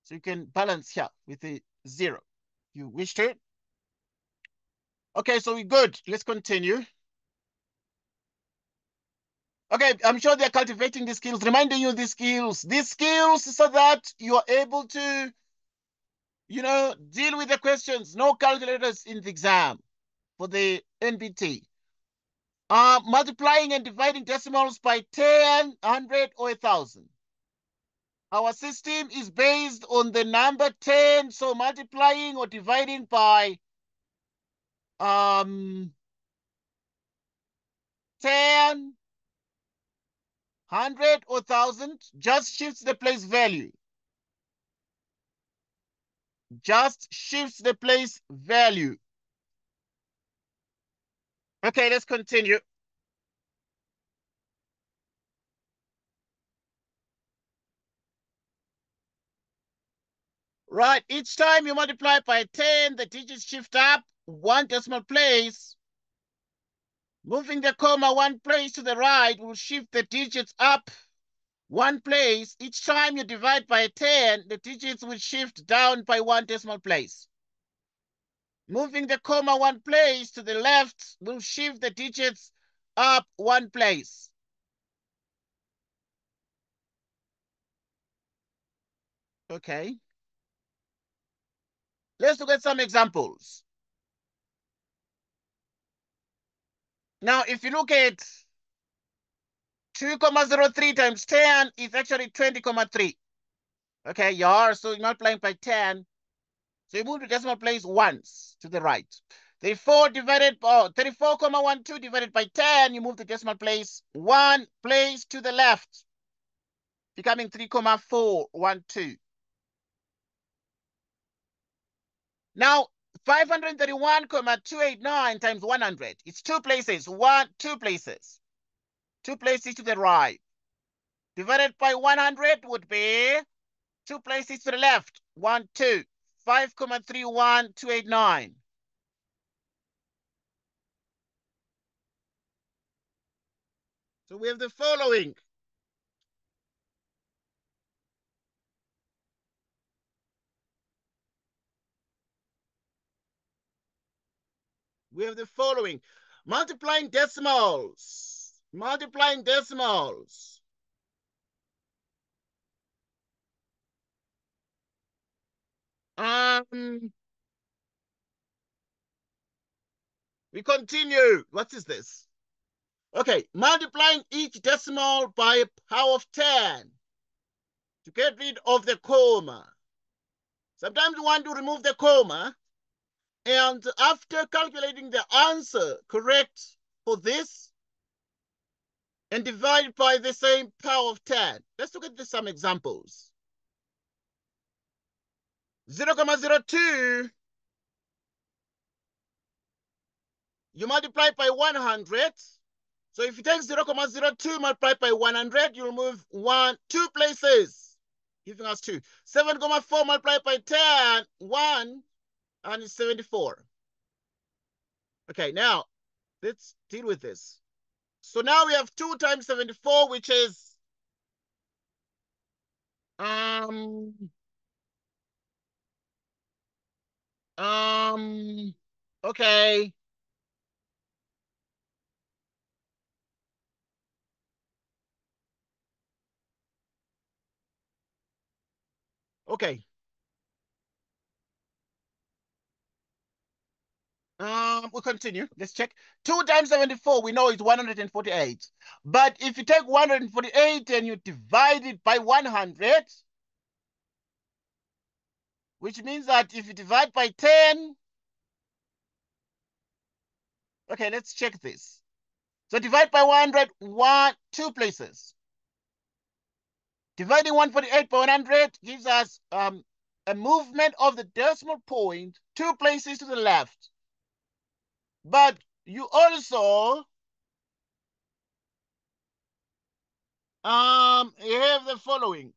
Speaker 1: So you can balance here with a 0 if you wish to. Okay, so we're good. Let's continue. Okay, I'm sure they're cultivating these skills, reminding you these skills so that you're able to, deal with the questions. No calculators in the exam for the NBT. Multiplying and dividing decimals by 10, 100, or 1,000. Our system is based on the number 10, so multiplying or dividing by 10, 100, or 1,000 just shifts the place value. Just shifts the place value. Okay, let's continue. Right, each time you multiply by 10, the digits shift up 1 decimal place. Moving the comma 1 place to the right will shift the digits up 1 place. Each time you divide by 10, the digits will shift down by 1 decimal place. Moving the comma 1 place to the left will shift the digits up 1 place. Okay. Let's look at some examples. Now, if you look at 2,03 times 10 is actually 20,3. Okay, so you're multiplying by 10. So you move the decimal place once to the right. 34,12 divided by 10, you move the decimal place 1 place to the left, becoming 3,412. Now, 531,289 times 100. It's 2 places, 2 places. 2 places to the right. Divided by 100 would be 2 places to the left. 1, 2. 5,31289. So we have the following. We have the following. Multiplying decimals. Multiplying decimals. We continue. What is this? Okay, multiplying each decimal by a power of 10 to get rid of the comma. Sometimes you want to remove the comma, and after calculating the answer correct for this, and divide by the same power of 10. Let's look at some examples. 0,02, you multiply by 100. So if you take 0,02 multiplied by 100, you'll move 2 places, giving us 2. 7,4 multiplied by 10, 1, and it's 74. Okay, now let's deal with this. So now we have 2 times 74, which is okay. Okay. We continue. Let's check. 2 times 74, we know it's 148. But if you take 148 and you divide it by 100, which means that if you divide by 10, okay, let's check this. So divide by 100, two places. Dividing 148 by 100 gives us a movement of the decimal point 2 places to the left. But you also you have the following.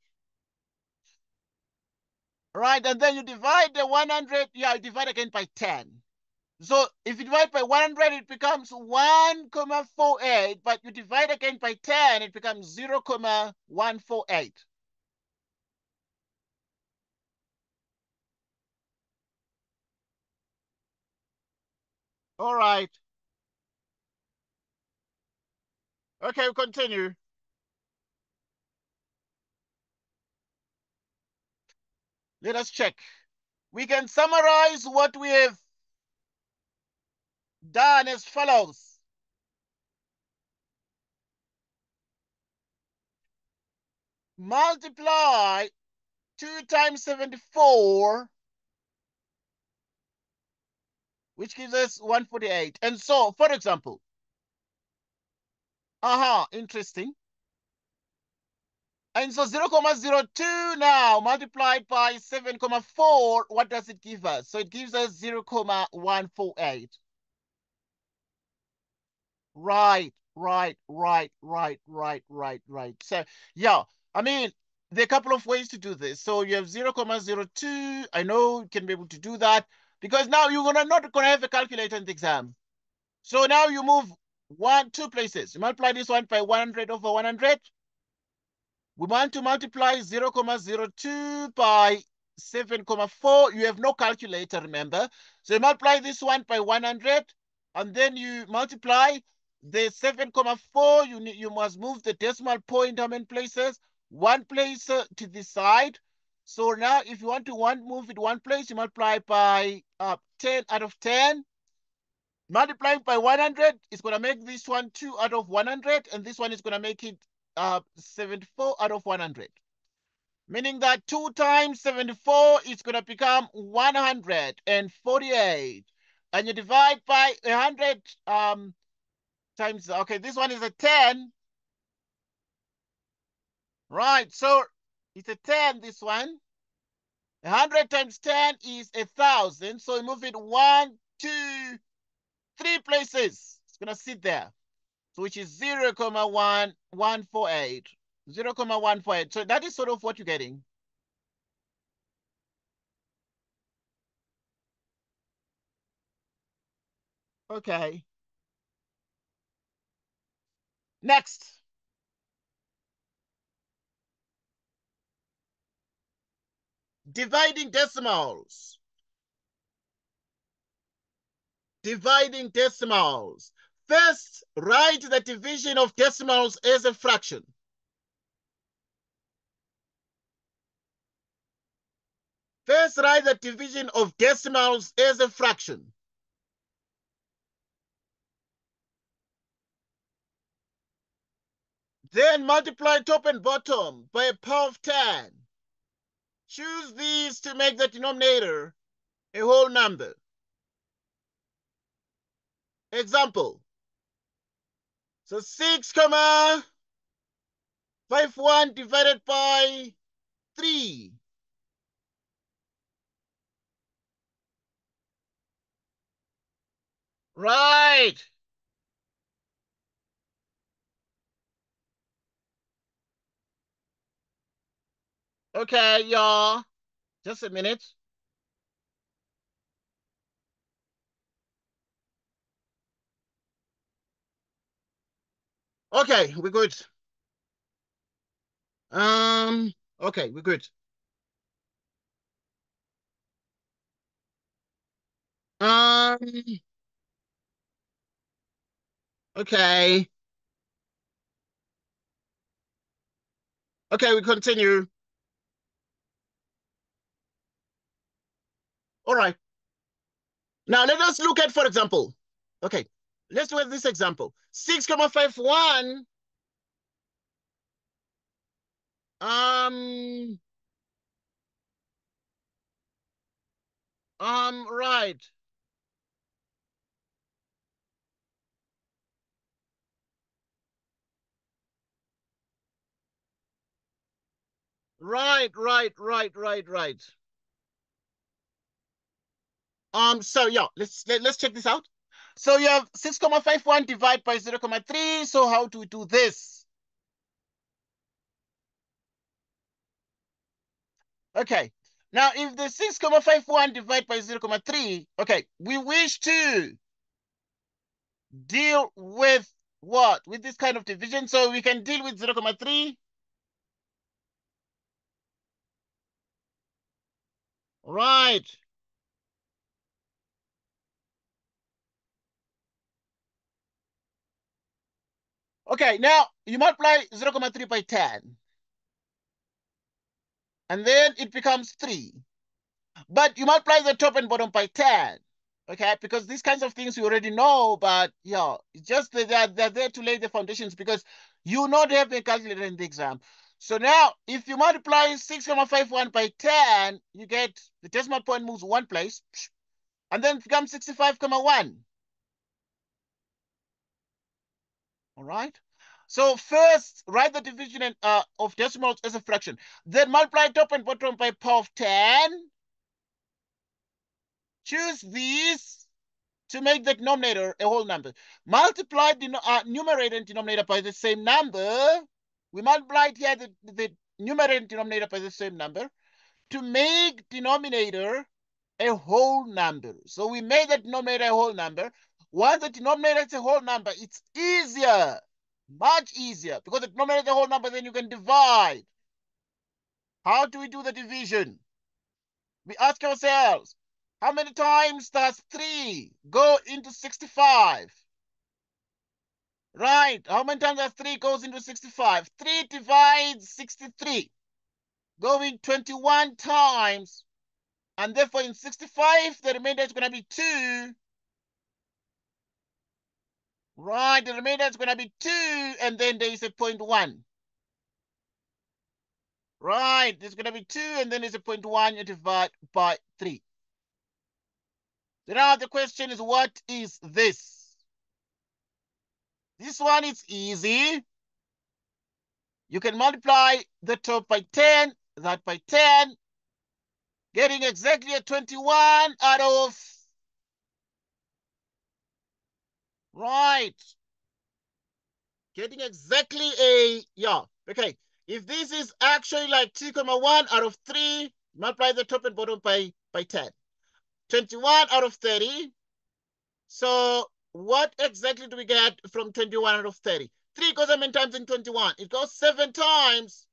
Speaker 1: Right, and then you divide the 100, yeah, you divide again by 10. So if you divide by 100, it becomes 1,48, but you divide again by 10, it becomes 0,148. All right. Okay, we continue. Let us check. We can summarize what we have done as follows. Multiply 2 times 74, which gives us 148. And so, for example, interesting. And so 0,02 now multiplied by 7,4, what does it give us? So it gives us 0,148. Right. So, yeah, I mean, there are a couple of ways to do this. So you have 0,02. I know you can be able to do that because now you're not going to have a calculator in the exam. So now you move two places. You multiply this one by 100 over 100. We want to multiply 0,02 by 7,4. You have no calculator, remember? So you multiply this one by 100, and then you multiply the 7,4. You must move the decimal point how many places? One place to the side. So now if you want to move it one place, you multiply by 10 out of 10. Multiplying by 100 is going to make this one 2 out of 100, and this one is going to make it 74 out of 100. Meaning that 2 times 74 is going to become 148. And you divide by 100 times, okay, this one is a 10. Right, so it's a 10, this one. 100 times 10 is 1,000. So we move it 1, 2, 3 places. It's going to sit there. So which is 0,1148. 0,148. So that is sort of what you're getting. Okay. Next. Dividing decimals. Dividing decimals. First, write the division of decimals as a fraction. First, write the division of decimals as a fraction. Then multiply top and bottom by a power of 10. Choose these to make the denominator a whole number. Example. So 6,51 divided by 3. Right. Okay, y'all. Just a minute. Okay, we're good. Okay, we're good. Um, okay. Okay, we continue. All right. Now let us look at, for example, okay, let's look at this example. 6,51 um right. Right. So yeah, let's check this out. So you have 6,51 divided by 0,3. So how do we do this? Okay. Now, if the 6,51 divided by 0,3, okay, we wish to deal with what? With this kind of division. So we can deal with 0,3. Right. Okay, now you multiply 0,3 by 10, and then it becomes 3. But you multiply the top and bottom by 10. Okay, because these kinds of things you already know, but yeah, it's just they're there to lay the foundations because you not have a calculator in the exam. So now, if you multiply 6,51 by 10, you get the decimal point moves one place, and then it becomes 65,1. All right. So first, write the division of decimals as a fraction. Then multiply top and bottom by power of 10. Choose these to make the denominator a whole number. Multiply the numerator and denominator by the same number. We multiplied here the numerator and denominator by the same number to make denominator a whole number. So we made the denominator a whole number. Once the denominator is a whole number, it's easier, much easier, because the denominator is a whole number, then you can divide. How do we do the division? We ask ourselves, how many times does 3 go into 65? Right. How many times does 3 goes into 65? 3 divides 63, going 21 times. And therefore, in 65, the remainder is going to be 2. Right. The remainder is going to be 2. And then there is a 0.1. Right. There's going to be 2. And then there's a 0.1. You divide by 3. So now the question is, what is this? This one is easy. You can multiply the top by 10, that by 10, getting exactly a 21 out of, right, getting exactly a, yeah, okay. If this is actually like 2,1 out of 3, multiply the top and bottom by 10. 21 out of 30. So what exactly do we get from 21 out of 30? 3 goes how many times in 21? It goes 7 times.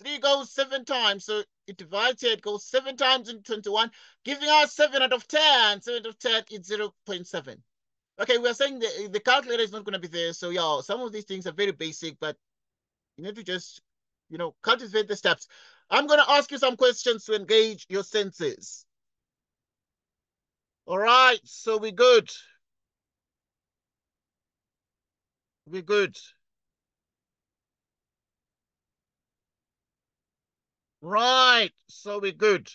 Speaker 1: 3 goes 7 times. So it divides here. It goes 7 times in 21, giving us 7 out of 10. 7 out of 10 is 0.7. Okay, we're saying the calculator is not going to be there. So, yeah, some of these things are very basic, but you need to just, cultivate the steps. I'm going to ask you some questions to engage your senses. All right, so we're good. We're good. Right, so we're good.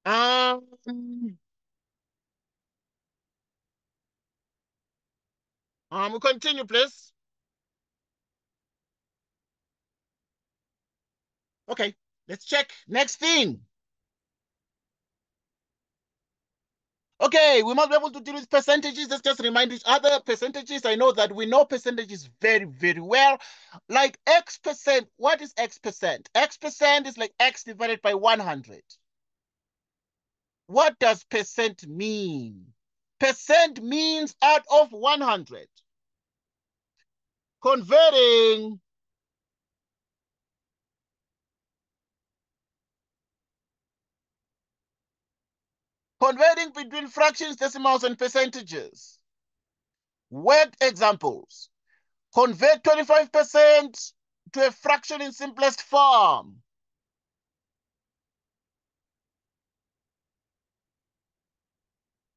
Speaker 1: Um, we'll continue, please. Okay, let's check. Next thing. Okay, we must be able to deal with percentages. Let's just remind each other percentages. I know that we know percentages very, very well. Like X percent, what is X percent? X percent is like X divided by 100. What does percent mean? Percent means out of 100. Converting between fractions, decimals, and percentages. Word examples. Convert 25%, to a fraction in simplest form.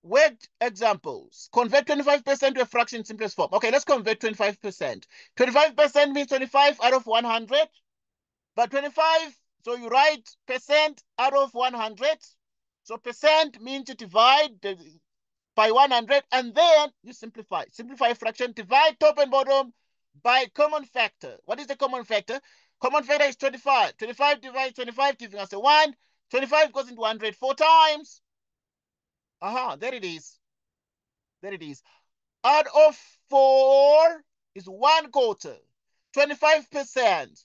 Speaker 1: Word examples. Convert 25% to a fraction in simplest form. Okay, let's convert 25%. 25% means 25 out of 100. But 25, so you write percent out of 100. So percent means you divide by 100, and then you simplify. Simplify a fraction, divide top and bottom by common factor. What is the common factor? Common factor is 25. 25 divides 25, giving us a 1. 25 goes into 100 4 times. Aha, there it is. There it is. Out of 4 is 1/4. 25%.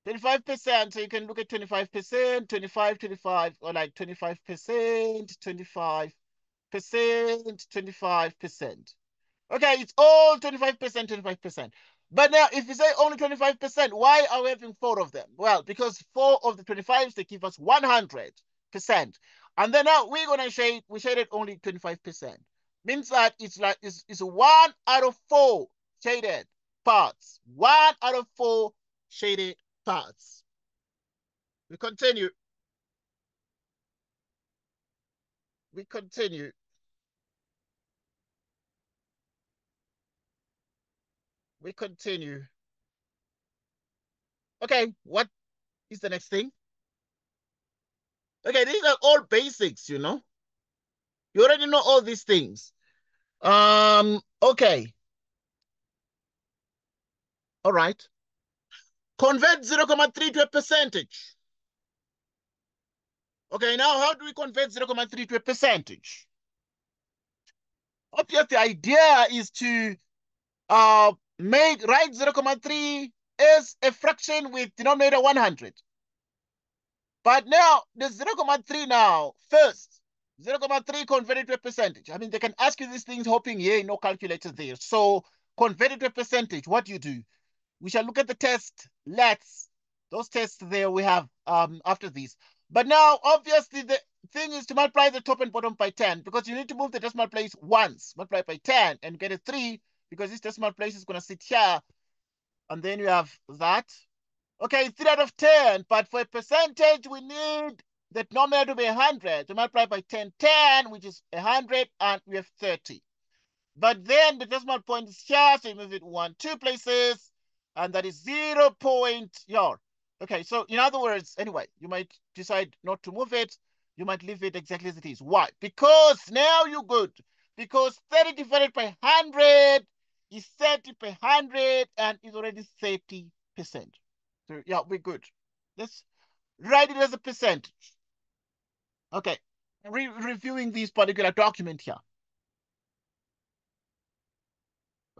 Speaker 1: 25%. So you can look at 25%, 25, 25, or like 25%, 25%, 25%. Okay, it's all 25%, 25%. But now, if you say only 25%, why are we having 4 of them? Well, because 4 of the 25s, they give us 100%. And then now we're going to shade, we shaded only 25%. Means that it's like, it's 1 out of 4 shaded parts. 1 out of 4 shaded parts. We continue. We continue. We continue. Okay, what is the next thing? Okay, these are all basics, you know. You already know all these things. Okay. All right. Convert 0.3 to a percentage. Okay, now how do we convert 0.3 to a percentage? Obviously, the idea is to write 0.3 as a fraction with denominator 100. But now the 0.3 now, first, 0.3 converted to a percentage. I mean, they can ask you these things hoping, yeah, no calculator there. So convert it to a percentage. What do you do? We shall look at the test. Those tests there we have after this. But now, obviously, the thing is to multiply the top and bottom by 10 because you need to move the decimal place once. Multiply by 10 and get a 3 because this decimal place is going to sit here. And then you have that. Okay, 3 out of 10. But for a percentage, we need the denominator to be 100. To multiply by 10, 10, which is 100, and we have 30. But then the decimal point is here, so you move it 1, 2 places, and that is 0 point your. Okay, so in other words, anyway, you might decide not to move it. You might leave it exactly as it is. Why? Because now you're good. Because 30 divided by 100 is 30 per 100 and is already 30%. So yeah, we're good. Let's write it as a percentage. Okay, reviewing this particular document here.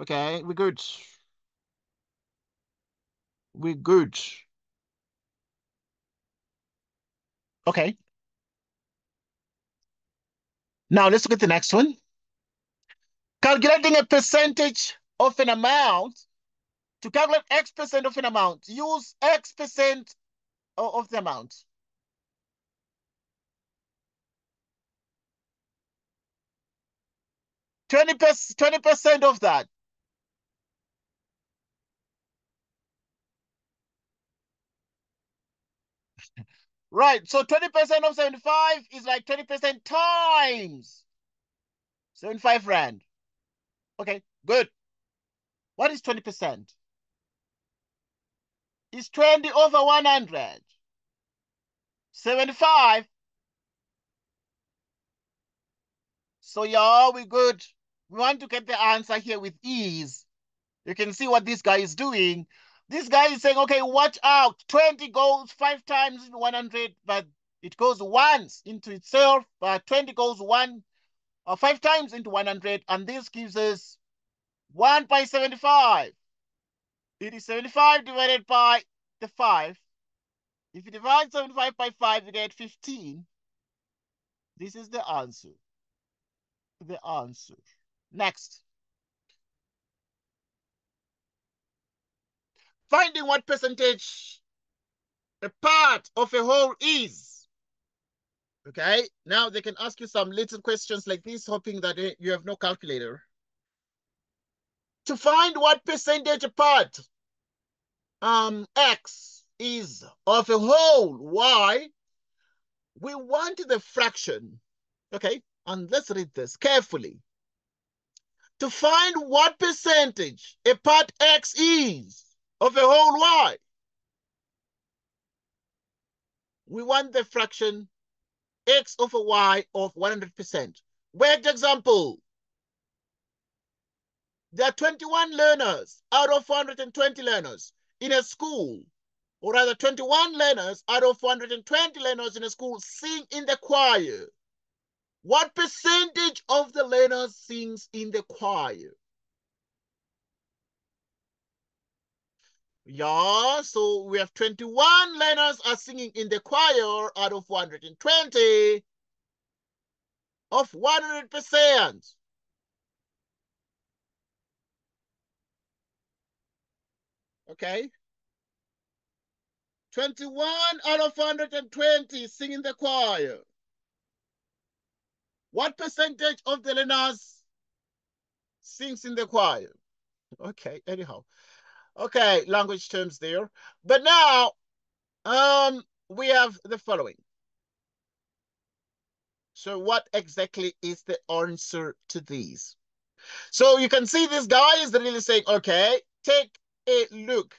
Speaker 1: Okay, we're good. We're good. Okay. Now let's look at the next one. Calculating a percentage of an amount. To calculate X% of an amount, use X% of the amount. 20% of that. Right, so 20% of 75 is like 20% times 75 Rand. Okay, good. What is 20%? It's 20 over 100. 75. So yeah, we good. We want to get the answer here with ease. You can see what this guy is doing. This guy is saying, okay, watch out. 20 goes 5 times in 100, but it goes once into itself. But 20 goes 5 times into 100, and this gives us 1 by 75. It is 75 divided by the 5. If you divide 75 by 5, you get 15. This is the answer. The answer. Next. Finding what percentage a part of a whole is. Okay, now they can ask you some little questions like this, hoping that you have no calculator. To find what percentage a part x is of a whole y, we want the fraction, okay? And let's read this carefully. To find what percentage a part x is of a whole y, we want the fraction x over y of 100%. Worked example. There are 21 learners out of 420 learners in a school, or rather 21 learners out of 420 learners in a school sing in the choir. What percentage of the learners sings in the choir? Yeah, so we have 21 learners are singing in the choir out of 120 of 100%. Okay? 21 out of 120 sing in the choir. What percentage of the learners sings in the choir? Okay, anyhow. Okay, language terms there. But now, we have the following. So what exactly is the answer to these? So you can see this guy is really saying, okay, take a look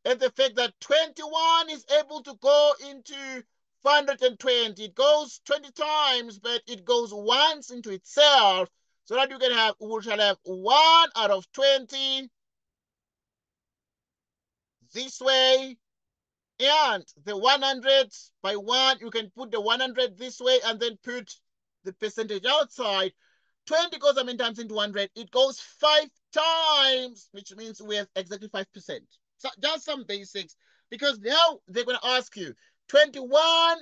Speaker 1: at the fact that 21 is able to go into 420. It goes 20 times, but it goes once into itself. So that you can have, we shall have 1 out of 20 this way. And the 100 by 1, you can put the 100 this way and then put the percentage outside. 20 goes how many times into 100? It goes 5 times, which means we have exactly 5%. So just some basics, because now they're going to ask you 21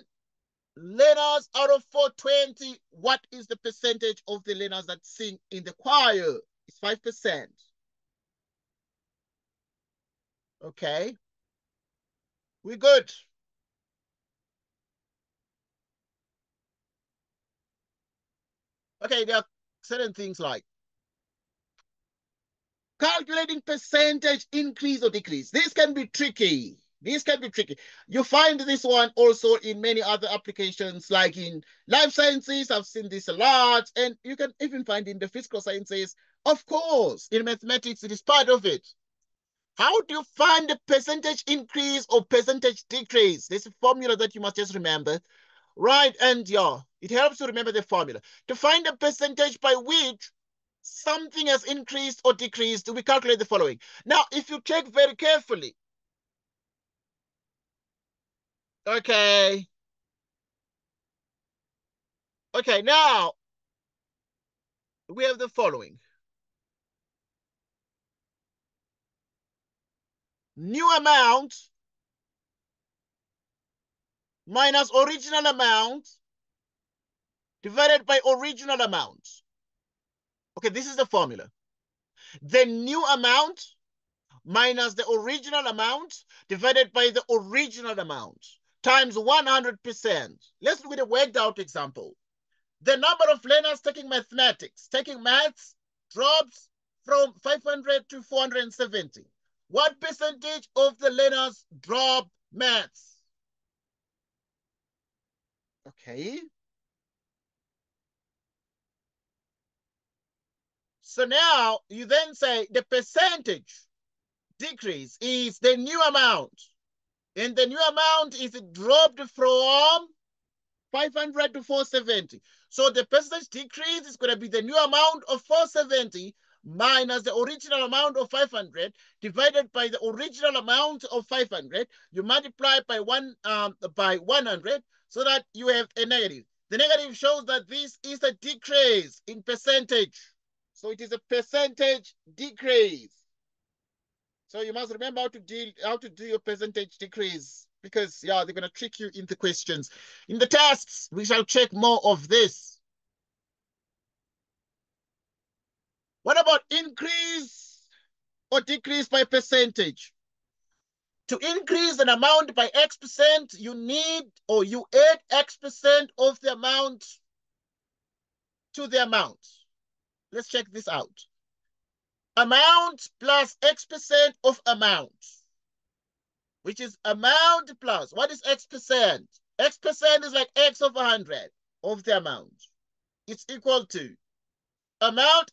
Speaker 1: learners out of 420, what is the percentage of the learners that sing in the choir? It's 5%. Okay, we're good. Okay, there are certain things like calculating percentage increase or decrease. This can be tricky. This can be tricky. You find this one also in many other applications, like in life sciences. I've seen this a lot. And you can even find in the physical sciences. Of course, in mathematics, it is part of it. How do you find the percentage increase or percentage decrease? There's a formula that you must just remember. Right, and yeah, it helps to remember the formula. To find the percentage by which something has increased or decreased, we calculate the following. Now, if you check very carefully, okay, now we have the following. New amount minus original amount divided by original amount. Okay, this is the formula. The new amount minus the original amount divided by the original amount times 100%. Let's look at a worked out example. The number of learners taking mathematics, taking maths, drops from 500 to 470. What percentage of the learners drop maths? Okay. So now you then say the percentage decrease is the new amount. And the new amount is dropped from 500 to 470. So the percentage decrease is going to be the new amount of 470 minus the original amount of 500 divided by the original amount of 500. You multiply by 100 so that you have a negative. The negative shows that this is a decrease in percentage. So it is a percentage decrease. So you must remember how to do your percentage decrease, because yeah, they're gonna trick you into questions. In the tests, we shall check more of this. What about increase or decrease by percentage? To increase an amount by X%, you need or you add X% of the amount to the amount. Let's check this out. Amount plus X% of amount. which is amount plus, what is X percent? X percent is like X of 100 of the amount. It's equal to amount,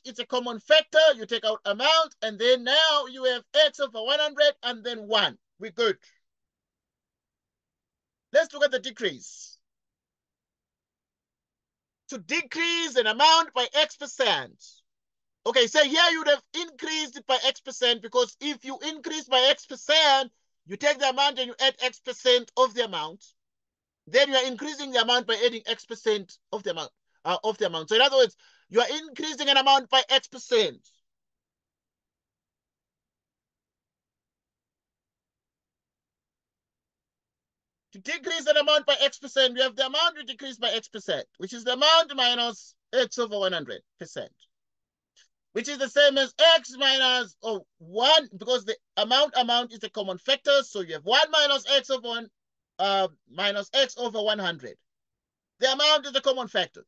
Speaker 1: it's a common factor. You take out amount, and then now you have X over 100 and then 1. We're good. Let's look at the decrease. To decrease an amount by X percent. Okay, so here you would have increased it by X percent, because if you increase by X percent, you take the amount and you add X percent of the amount. Then you are increasing the amount by adding X percent of the amount. So in other words, you are increasing an amount by X percent. To decrease an amount by X percent, we have the amount we decrease by X percent, which is the amount minus X over 100%, which is the same as X minus 1, because the amount is a common factor. So you have 1 minus X over 1 minus X over 100. The amount is a common factor.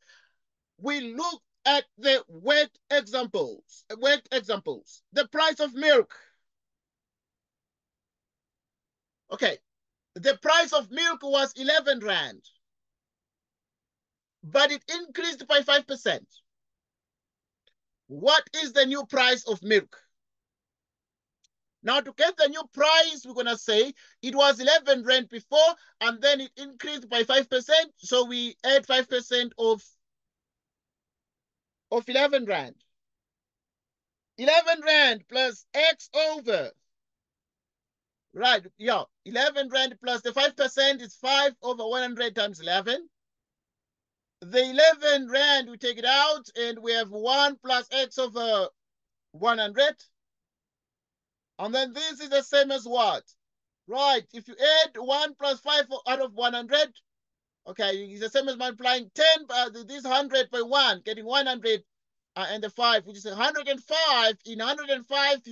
Speaker 1: We look at the wet examples. The price of milk. Okay. The price of milk was 11 Rand, but it increased by 5%. What is the new price of milk? Now, to get the new price, we're going to say it was 11 Rand before, and then it increased by 5%. So we add 5% of 11 Rand. 11 Rand plus X over. Right, yeah, 11 Rand plus the 5% is 5 over 100 times 11. The 11 Rand, we take it out, and we have 1 plus X over 100. And then this is the same as what? Right, if you add 1 plus 5 out of 100, okay, it's the same as multiplying 10, this 100 by 1, getting 100 and the 5, which is 105. In 105,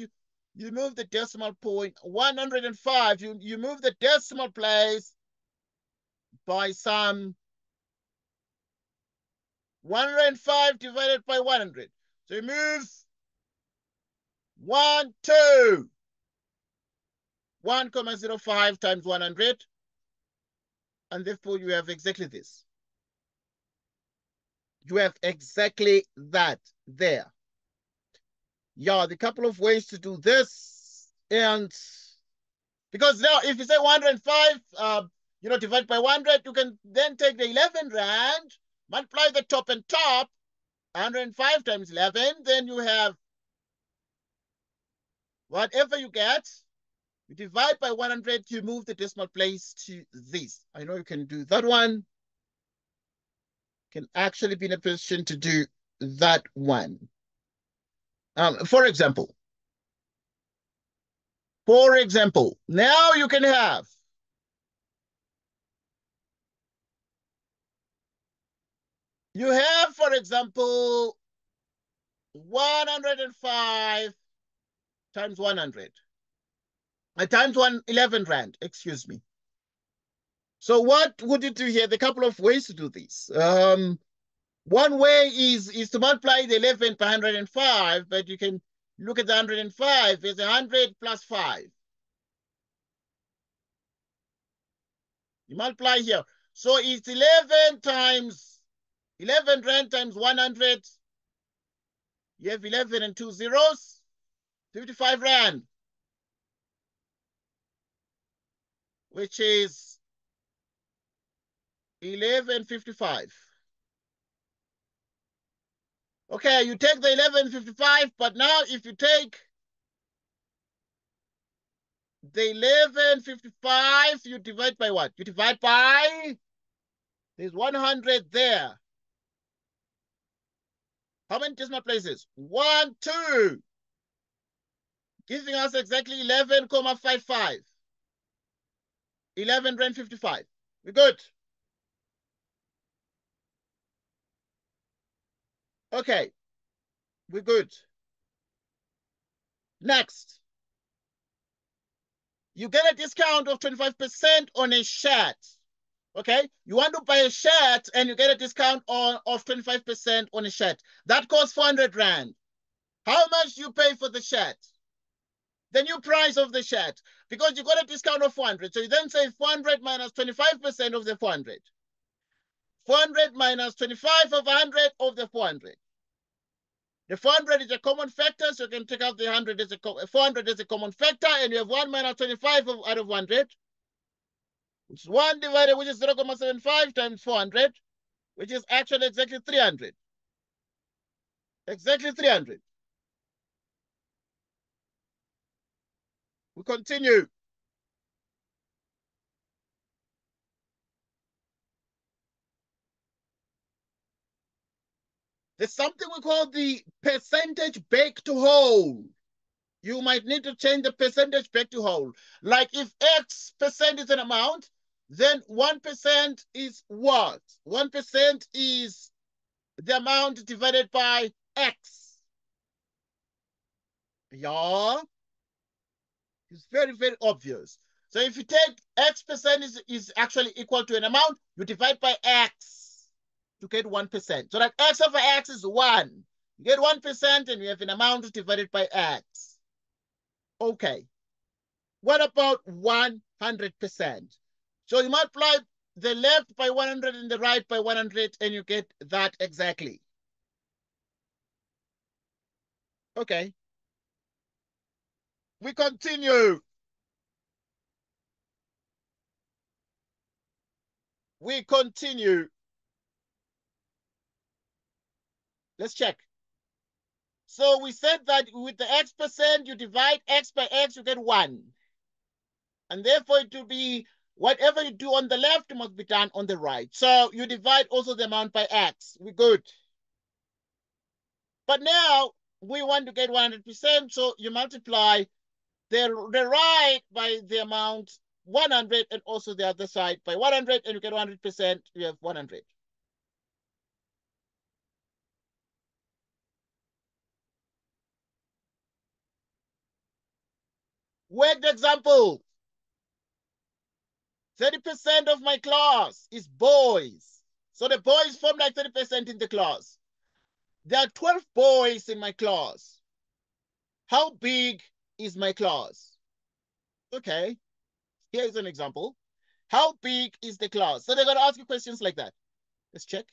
Speaker 1: you move the decimal point. 105, you move the decimal place by some 105 divided by 100. So you move 1, 2. 1,05 times 100. And therefore you have exactly this. You have exactly that there. Yeah, the couple of ways to do this. And because now if you say 105, divide by 100, you can then take the 11 Rand, multiply the top and top, 105 times 11, then you have whatever you get, you divide by 100, you move the decimal place to this. I know you can do that one. Can actually be in a position to do that one. For example, now you can have for example, 105 times 100. Times 11 Rand, excuse me. So what would you do here? There are a couple of ways to do this. One way is to multiply the 11 by 105, but you can look at the 105 as 100 plus 5. You multiply here. So it's 11 Rand times 100. You have 11 and 2 zeros, 55 Rand, which is 11.55. Okay, you take the 11.55, but now if you take the 11.55, you divide by what? You divide by, there's 100 there. How many decimal places? 1, 2. Giving us exactly 11,55. 11 Rand 55. We're good. Okay, we're good. Next, you get a discount of 25% on a shirt. Okay, you want to buy a shirt and you get a discount of 25% on a shirt. That costs 400 Rand. How much do you pay for the shirt? the new price of the shirt, because you got a discount of 400. So you then say 400 minus 25% of the 400. 400 minus 25 of 100 of the 400. The 400 is a common factor, so you can take out the 100 as 400 as a common factor, and you have 1 minus 25 out of 100, which is 1 divided, which is 0.75 times 400, which is actually exactly 300. Exactly 300. We continue. There's something we call the percentage back to whole. You might need to change the percentage back to whole. Like if X percent is an amount, then 1% is what? 1% is the amount divided by X. Yeah, it's very, very obvious. So if you take X percent is actually equal to an amount, you divide by X to get 1%. So that X over X is 1. You get 1% and you have an amount divided by X. Okay. What about 100%? So you multiply the left by 100 and the right by 100 and you get that exactly. Okay. We continue. We continue. Let's check. So we said that with the X percent, you divide X by X, you get 1. And therefore it will be whatever you do on the left must be done on the right. So you divide also the amount by X. We're good. But now we want to get 100%. So you multiply the right by the amount 100 and also the other side by 100 and you get 100%. You have 100. Worked example. 30% of my class is boys. So the boys form like 30% in the class. There are 12 boys in my class. How big is my class? Okay, here is an example. How big is the class? So they're going to ask you questions like that. Let's check.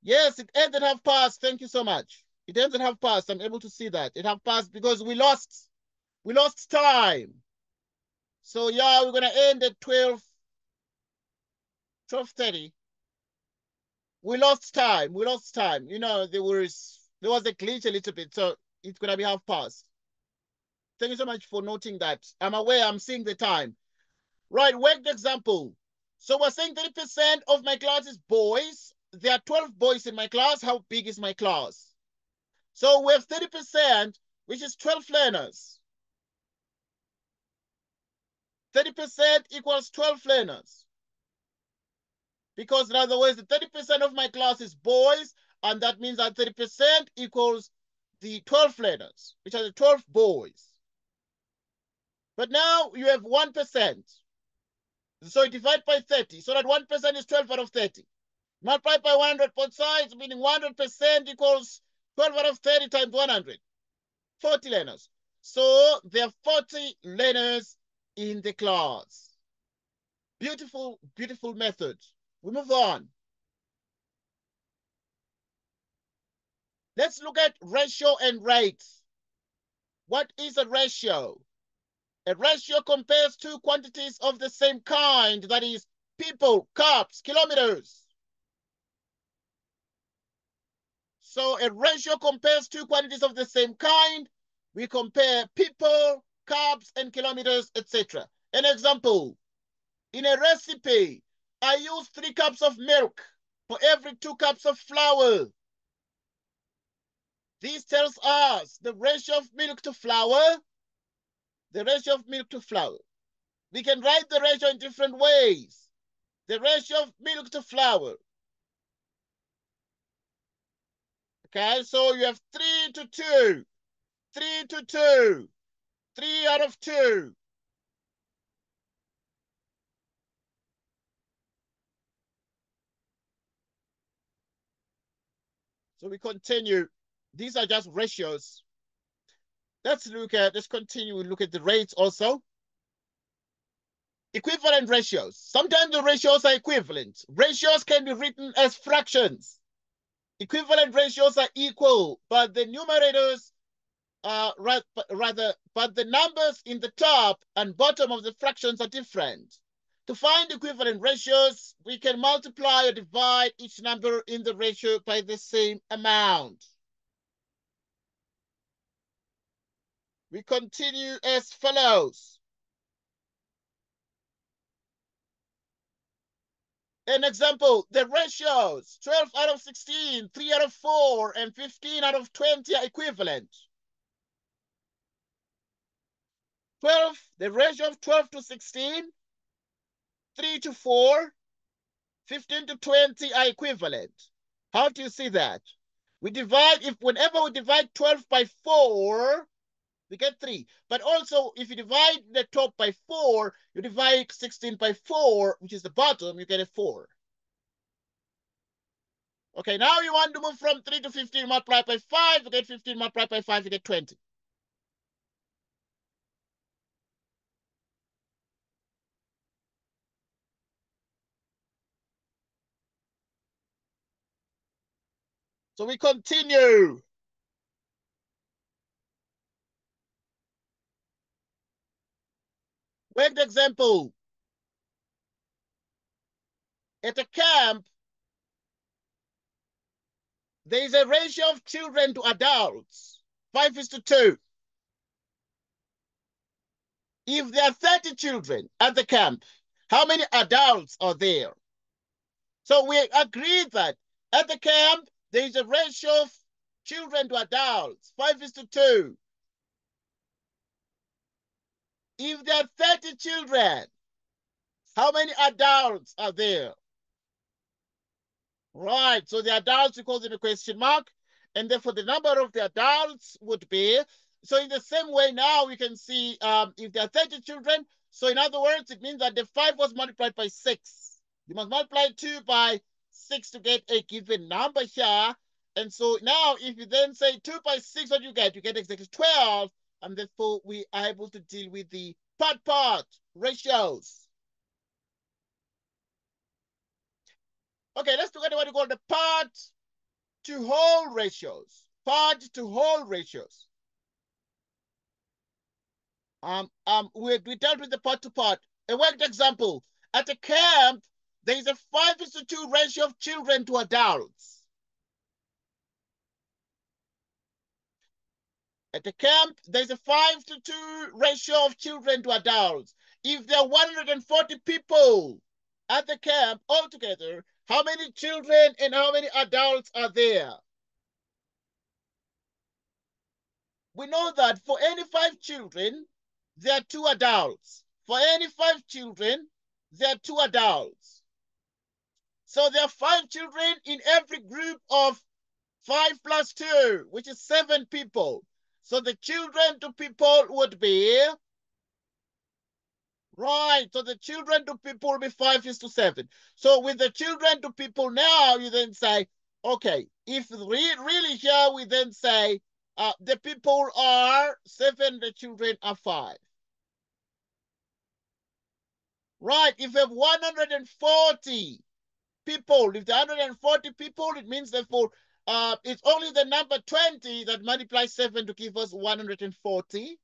Speaker 1: Yes, it ends at half past. Thank you so much. It ends at half past. I'm able to see that. It half past because we lost time. So yeah, we're going to end at 12:30. We lost time. We lost time. You know, there was a glitch a little bit. So it's going to be half past. Thank you so much for noting that. I'm aware. I'm seeing the time. Right, worked example. So we're saying 30% of my class is boys. There are 12 boys in my class. How big is my class? So we have 30%, which is 12 learners. 30% equals 12 learners. Because in other words, the 30% of my class is boys, and that means that 30% equals the 12 learners, which are the 12 boys. But now you have 1%. So you divide by 30. So that 1% is 12 out of 30. Multiply by 100 both sides, meaning 100% equals 12 out of 30 times 100. 40 learners. So there are 40 learners in the class. Beautiful, beautiful method. We move on. Let's look at ratio and rate. What is a ratio? A ratio compares two quantities of the same kind, that is, people, cups, kilometers. So a ratio compares two quantities of the same kind. We compare people, cups, and kilometers, etc. An example, in a recipe, I use 3 cups of milk for every 2 cups of flour. This tells us the ratio of milk to flour. The ratio of milk to flour. We can write the ratio in different ways. The ratio of milk to flour. Okay, so you have 3 to 2. 3 to 2. 3 out of 2. So we continue. These are just ratios. Let's continue. We look at the rates also. Equivalent ratios. Sometimes the ratios are equivalent. Ratios can be written as fractions. Equivalent ratios are equal, but the numerators but the numbers in the top and bottom of the fractions are different. To find equivalent ratios, we can multiply or divide each number in the ratio by the same amount. We continue as follows. An example, the ratios 12 out of 16, 3 out of 4, and 15 out of 20 are equivalent. 12, the ratio of 12 to 16, 3 to 4, 15 to 20 are equivalent. How do you see that? Whenever we divide 12 by 4, we get 3. But also, if you divide the top by 4, you divide 16 by 4, which is the bottom, you get a 4. Okay, now you want to move from 3 to 15, multiply by 5, you get 15, multiply by 5, you get 20. So we continue. Worked example. At a camp, there is a ratio of children to adults, 5:2. If there are 30 children at the camp, how many adults are there? So we agreed that at the camp, there is a ratio of children to adults, 5:2. If there are 30 children, how many adults are there? Right, so the adults, we call them a question mark. And therefore, the number of the adults would be, so in the same way now, we can see if there are 30 children, so in other words, it means that the 5 was multiplied by 6. You must multiply 2 by 6 to get a given number here. And so now, if you then say 2 by 6, what you get? You get exactly 12. And therefore, we are able to deal with the part ratios. Okay, let's look at what we call the part to whole ratios. Part to whole ratios. We dealt with the part to part. A worked example. At a camp, there is a 5:2 ratio of children to adults. At a camp, there's a 5:2 ratio of children to adults. If there are 140 people at the camp altogether, how many children and how many adults are there? We know that for any 5 children, there are 2 adults. For any 5 children, there are 2 adults. So there are 5 children in every group of 5 plus 2, which is 7 people. So the children to people would be, right, so the children to people will be 5:7. So with the children to people now, you then say, okay, if really here we then say, the people are 7, the children are 5. Right, if you have 140 people, if there are 140 people, it means therefore it's only the number 20 that multiplies 7 to give us 140.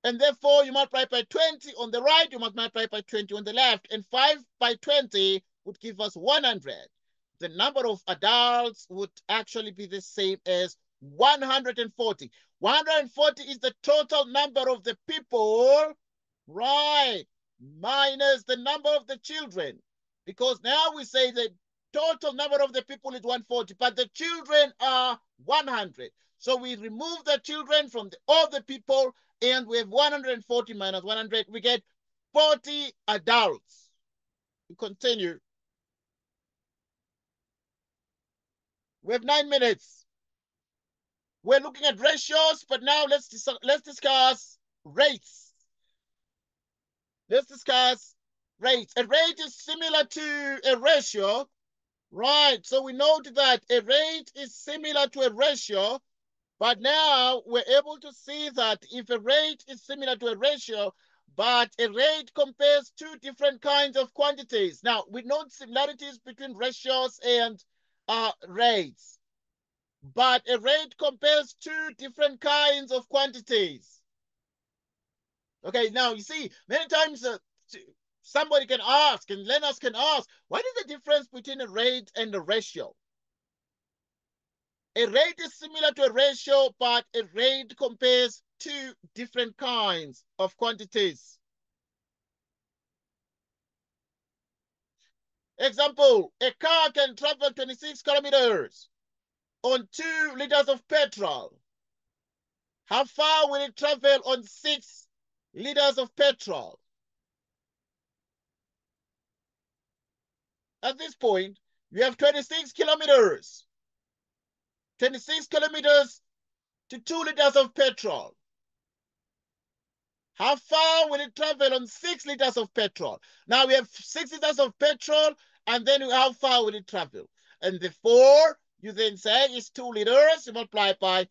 Speaker 1: And therefore, you multiply by 20 on the right, you multiply by 20 on the left, and 5 by 20 would give us 100. The number of adults would actually be the same as 140. 140 is the total number of the people, right, minus the number of the children. Because now we say the total number of the people is 140, but the children are 100. So we remove the children from all the people, and we have 140 minus 100. We get 40 adults. We continue. We have 9 minutes. We're looking at ratios, but now let's discuss rates. Let's discuss rates. A rate is similar to a ratio Right, so we note that a rate is similar to a ratio, but now we're able to see that if a rate is similar to a ratio, but a rate compares two different kinds of quantities. Now, we note similarities between ratios and rates, but a rate compares two different kinds of quantities. Okay, now you see, many times somebody can ask, and learners can ask, what is the difference between a rate and a ratio? A rate is similar to a ratio, but a rate compares two different kinds of quantities. Example, a car can travel 26 kilometers on 2 liters of petrol. How far will it travel on 6 liters of petrol? At this point, you have 26 kilometers. 26 kilometers to 2 liters of petrol. How far will it travel on 6 liters of petrol? Now we have 6 liters of petrol, and then how far will it travel? And the 4, you then say, is 2 liters. You multiply by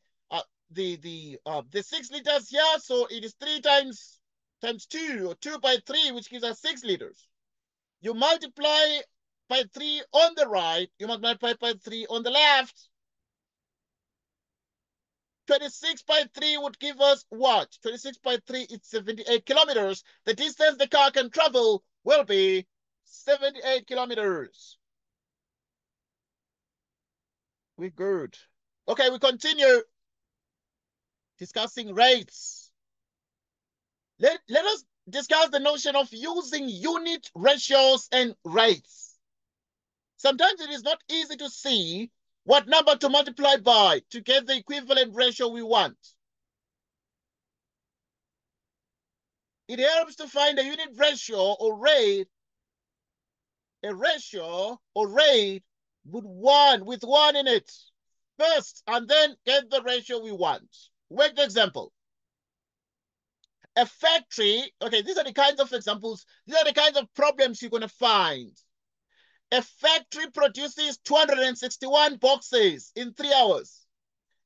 Speaker 1: the 6 liters here, so it is 3 times 2, or 2 by 3, which gives us 6 liters. You multiply by 3 on the right, you multiply by 3 on the left. 26 by 3 would give us what? 26 by 3 is 78 kilometers. The distance the car can travel will be 78 kilometers. We're good. Okay, we continue discussing rates. Let us discuss the notion of using unit ratios and rates. Sometimes it is not easy to see what number to multiply by to get the equivalent ratio we want. It helps to find a unit ratio or rate, with one in it first, and then get the ratio we want. Work the example. A factory, okay, these are the kinds of examples, these are the kinds of problems you're going to find. A factory produces 261 boxes in 3 hours.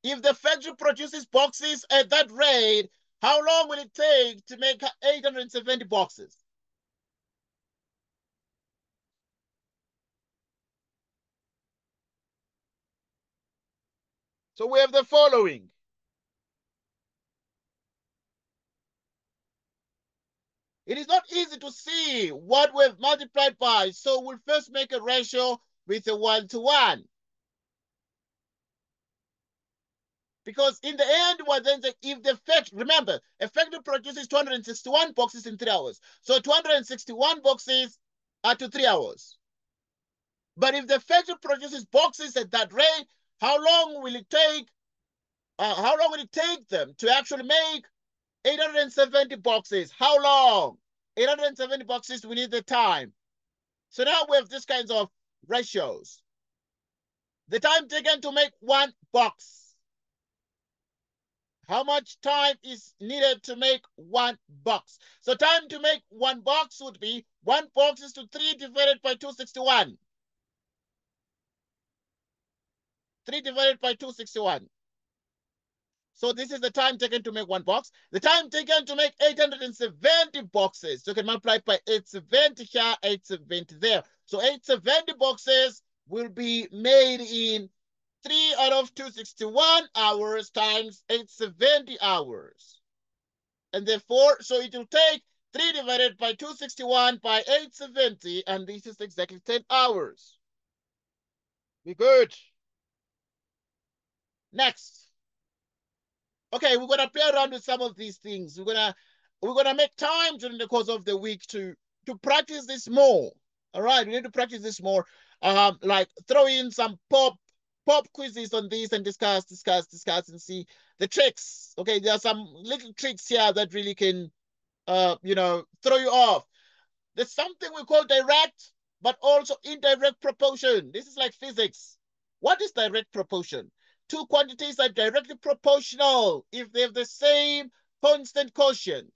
Speaker 1: If the factory produces boxes at that rate, how long will it take to make 870 boxes? So we have the following. It is not easy to see what we've multiplied by, so we'll first make a ratio with a 1-to-1. Because in the end, what then if the factory, remember, a factory produces 261 boxes in 3 hours. So 261 boxes are to 3 hours. But if the factory produces boxes at that rate, how long will it take? How long will it take them to actually make 870 boxes? How long? 870 boxes, we need the time. So now we have these kinds of ratios. The time taken to make 1 box. How much time is needed to make 1 box? So time to make 1 box would be 1 box is to 3 divided by 261. 3 divided by 261. So this is the time taken to make 1 box. The time taken to make 870 boxes. So you can multiply by 870 here, 870 there. So 870 boxes will be made in 3 out of 261 hours times 870 hours. And therefore, so it will take 3 divided by 261 by 870, and this is exactly 10 hours. Be good. Next. Okay, we're gonna play around with some of these things. We're gonna make time during the course of the week to practice this more. All right, we need to practice this more. Like throw in some pop quizzes on this and discuss and see the tricks. Okay, there are some little tricks here that really can throw you off. There's something we call direct but also indirect proportion. This is like physics. What is direct proportion? Two quantities are directly proportional if they have the same constant quotient.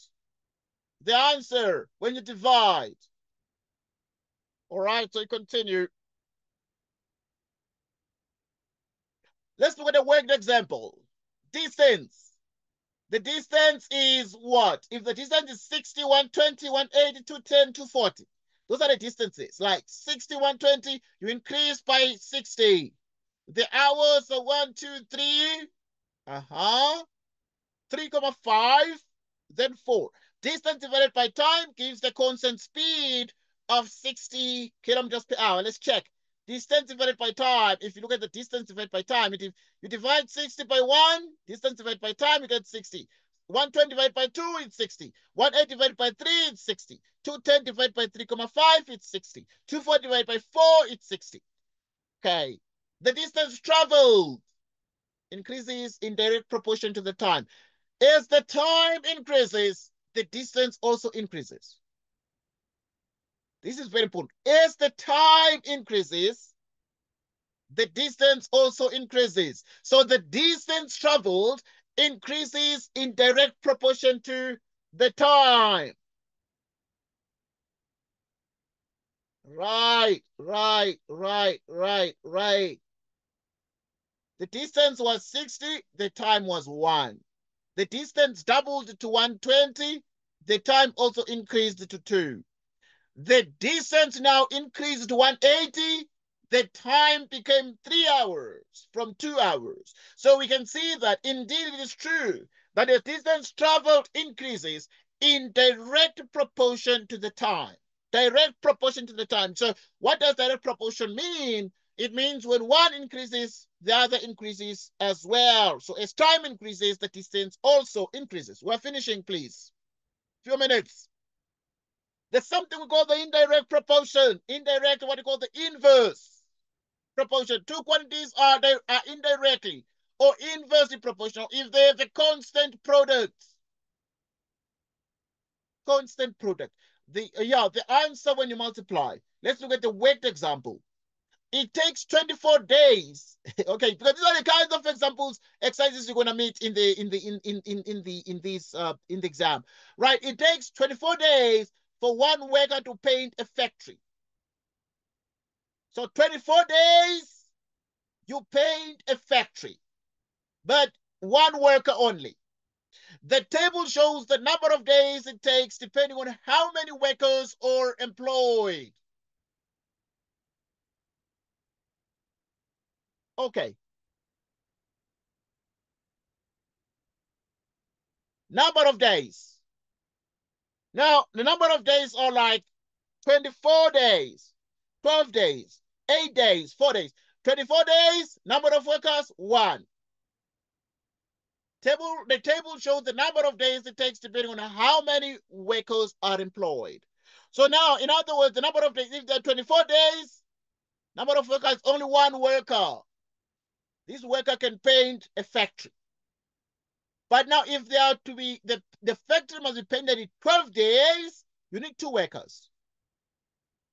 Speaker 1: The answer when you divide. All right, so you continue. Let's look at a worked example. Distance. The distance is what? If the distance is 60, 120, 180, 210, 240. Those are the distances. Like 60, 120, you increase by 60. The hours are 1, 2, 3. 3,5, then 4. Distance divided by time gives the constant speed of 60 kilometers per hour. Let's check. Distance divided by time. If you look at the distance divided by time, you divide 60 by 1, distance divided by time, you get 60. 120 divided by 2, it's 60. 180 divided by 3, it's 60. 210 divided by 3,5, it's 60. 240 divided by 4, it's 60. Okay. The distance traveled increases in direct proportion to the time. As the time increases, the distance also increases. This is very important. As the time increases, the distance also increases. So the distance traveled increases in direct proportion to the time. Right. The distance was 60, the time was 1. The distance doubled to 120, the time also increased to 2. The distance now increased to 180, the time became 3 hours from 2 hours. So we can see that indeed it is true that the distance traveled increases in direct proportion to the time. Direct proportion to the time. So what does direct proportion mean? It means when one increases, the other increases as well. So as time increases, the distance also increases. We're finishing, please. Few minutes. There's something we call the indirect proportion. Indirect, what we call the inverse proportion. Two quantities are indirectly or inversely proportional if they have a constant product. Constant product. The answer when you multiply. Let's look at the worked example. It takes 24 days. Okay, because these are the kinds of exercises you're gonna meet in the exam, right? It takes 24 days for one worker to paint a factory. So 24 days, you paint a factory, but one worker only. The table shows the number of days it takes depending on how many workers are employed. Okay. Number of days. Now, the number of days are like 24 days, 12 days, 8 days, 4 days. 24 days, number of workers, 1. The table shows the number of days it takes depending on how many workers are employed. So now, in other words, the number of days, if there are 24 days, number of workers, only 1 worker. This worker can paint a factory. But now, if there are to be, the factory must be painted in 12 days, you need 2 workers.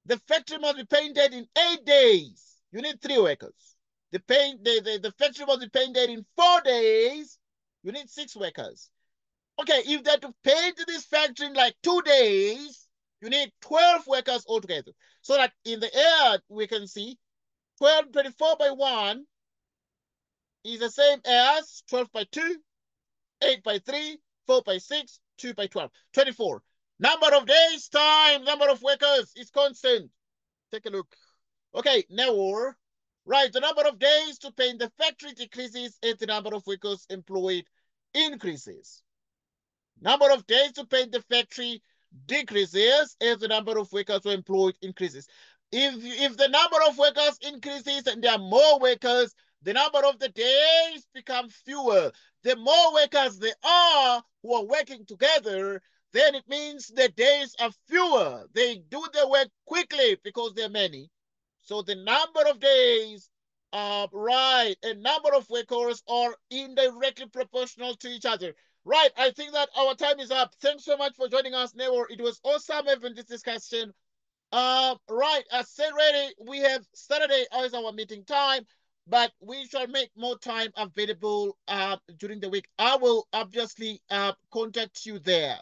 Speaker 1: The factory must be painted in 8 days, you need 3 workers. The factory must be painted in 4 days, you need 6 workers. Okay, if they're to paint this factory in like 2 days, you need 12 workers altogether. So that in the air, we can see 24 by 1 is the same as 12 by 2, 8 by 3, 4 by 6, 2 by 12. 24. Number of days, time, number of workers is constant. Take a look. Okay, now, right, the number of days to paint the factory decreases as the number of workers employed increases. Number of days to paint the factory decreases as the number of workers who are employed increases. If the number of workers increases and there are more workers, the number of the days become fewer. The more workers there are who are working together, then it means the days are fewer. They do their work quickly because there are many. So the number of days and number of workers are indirectly proportional to each other. Right, I think that our time is up. Thanks so much for joining us, Newar. It was awesome having this discussion. Right, as said already, we have Saturday as our meeting time, but we shall make more time available during the week. I will obviously contact you there.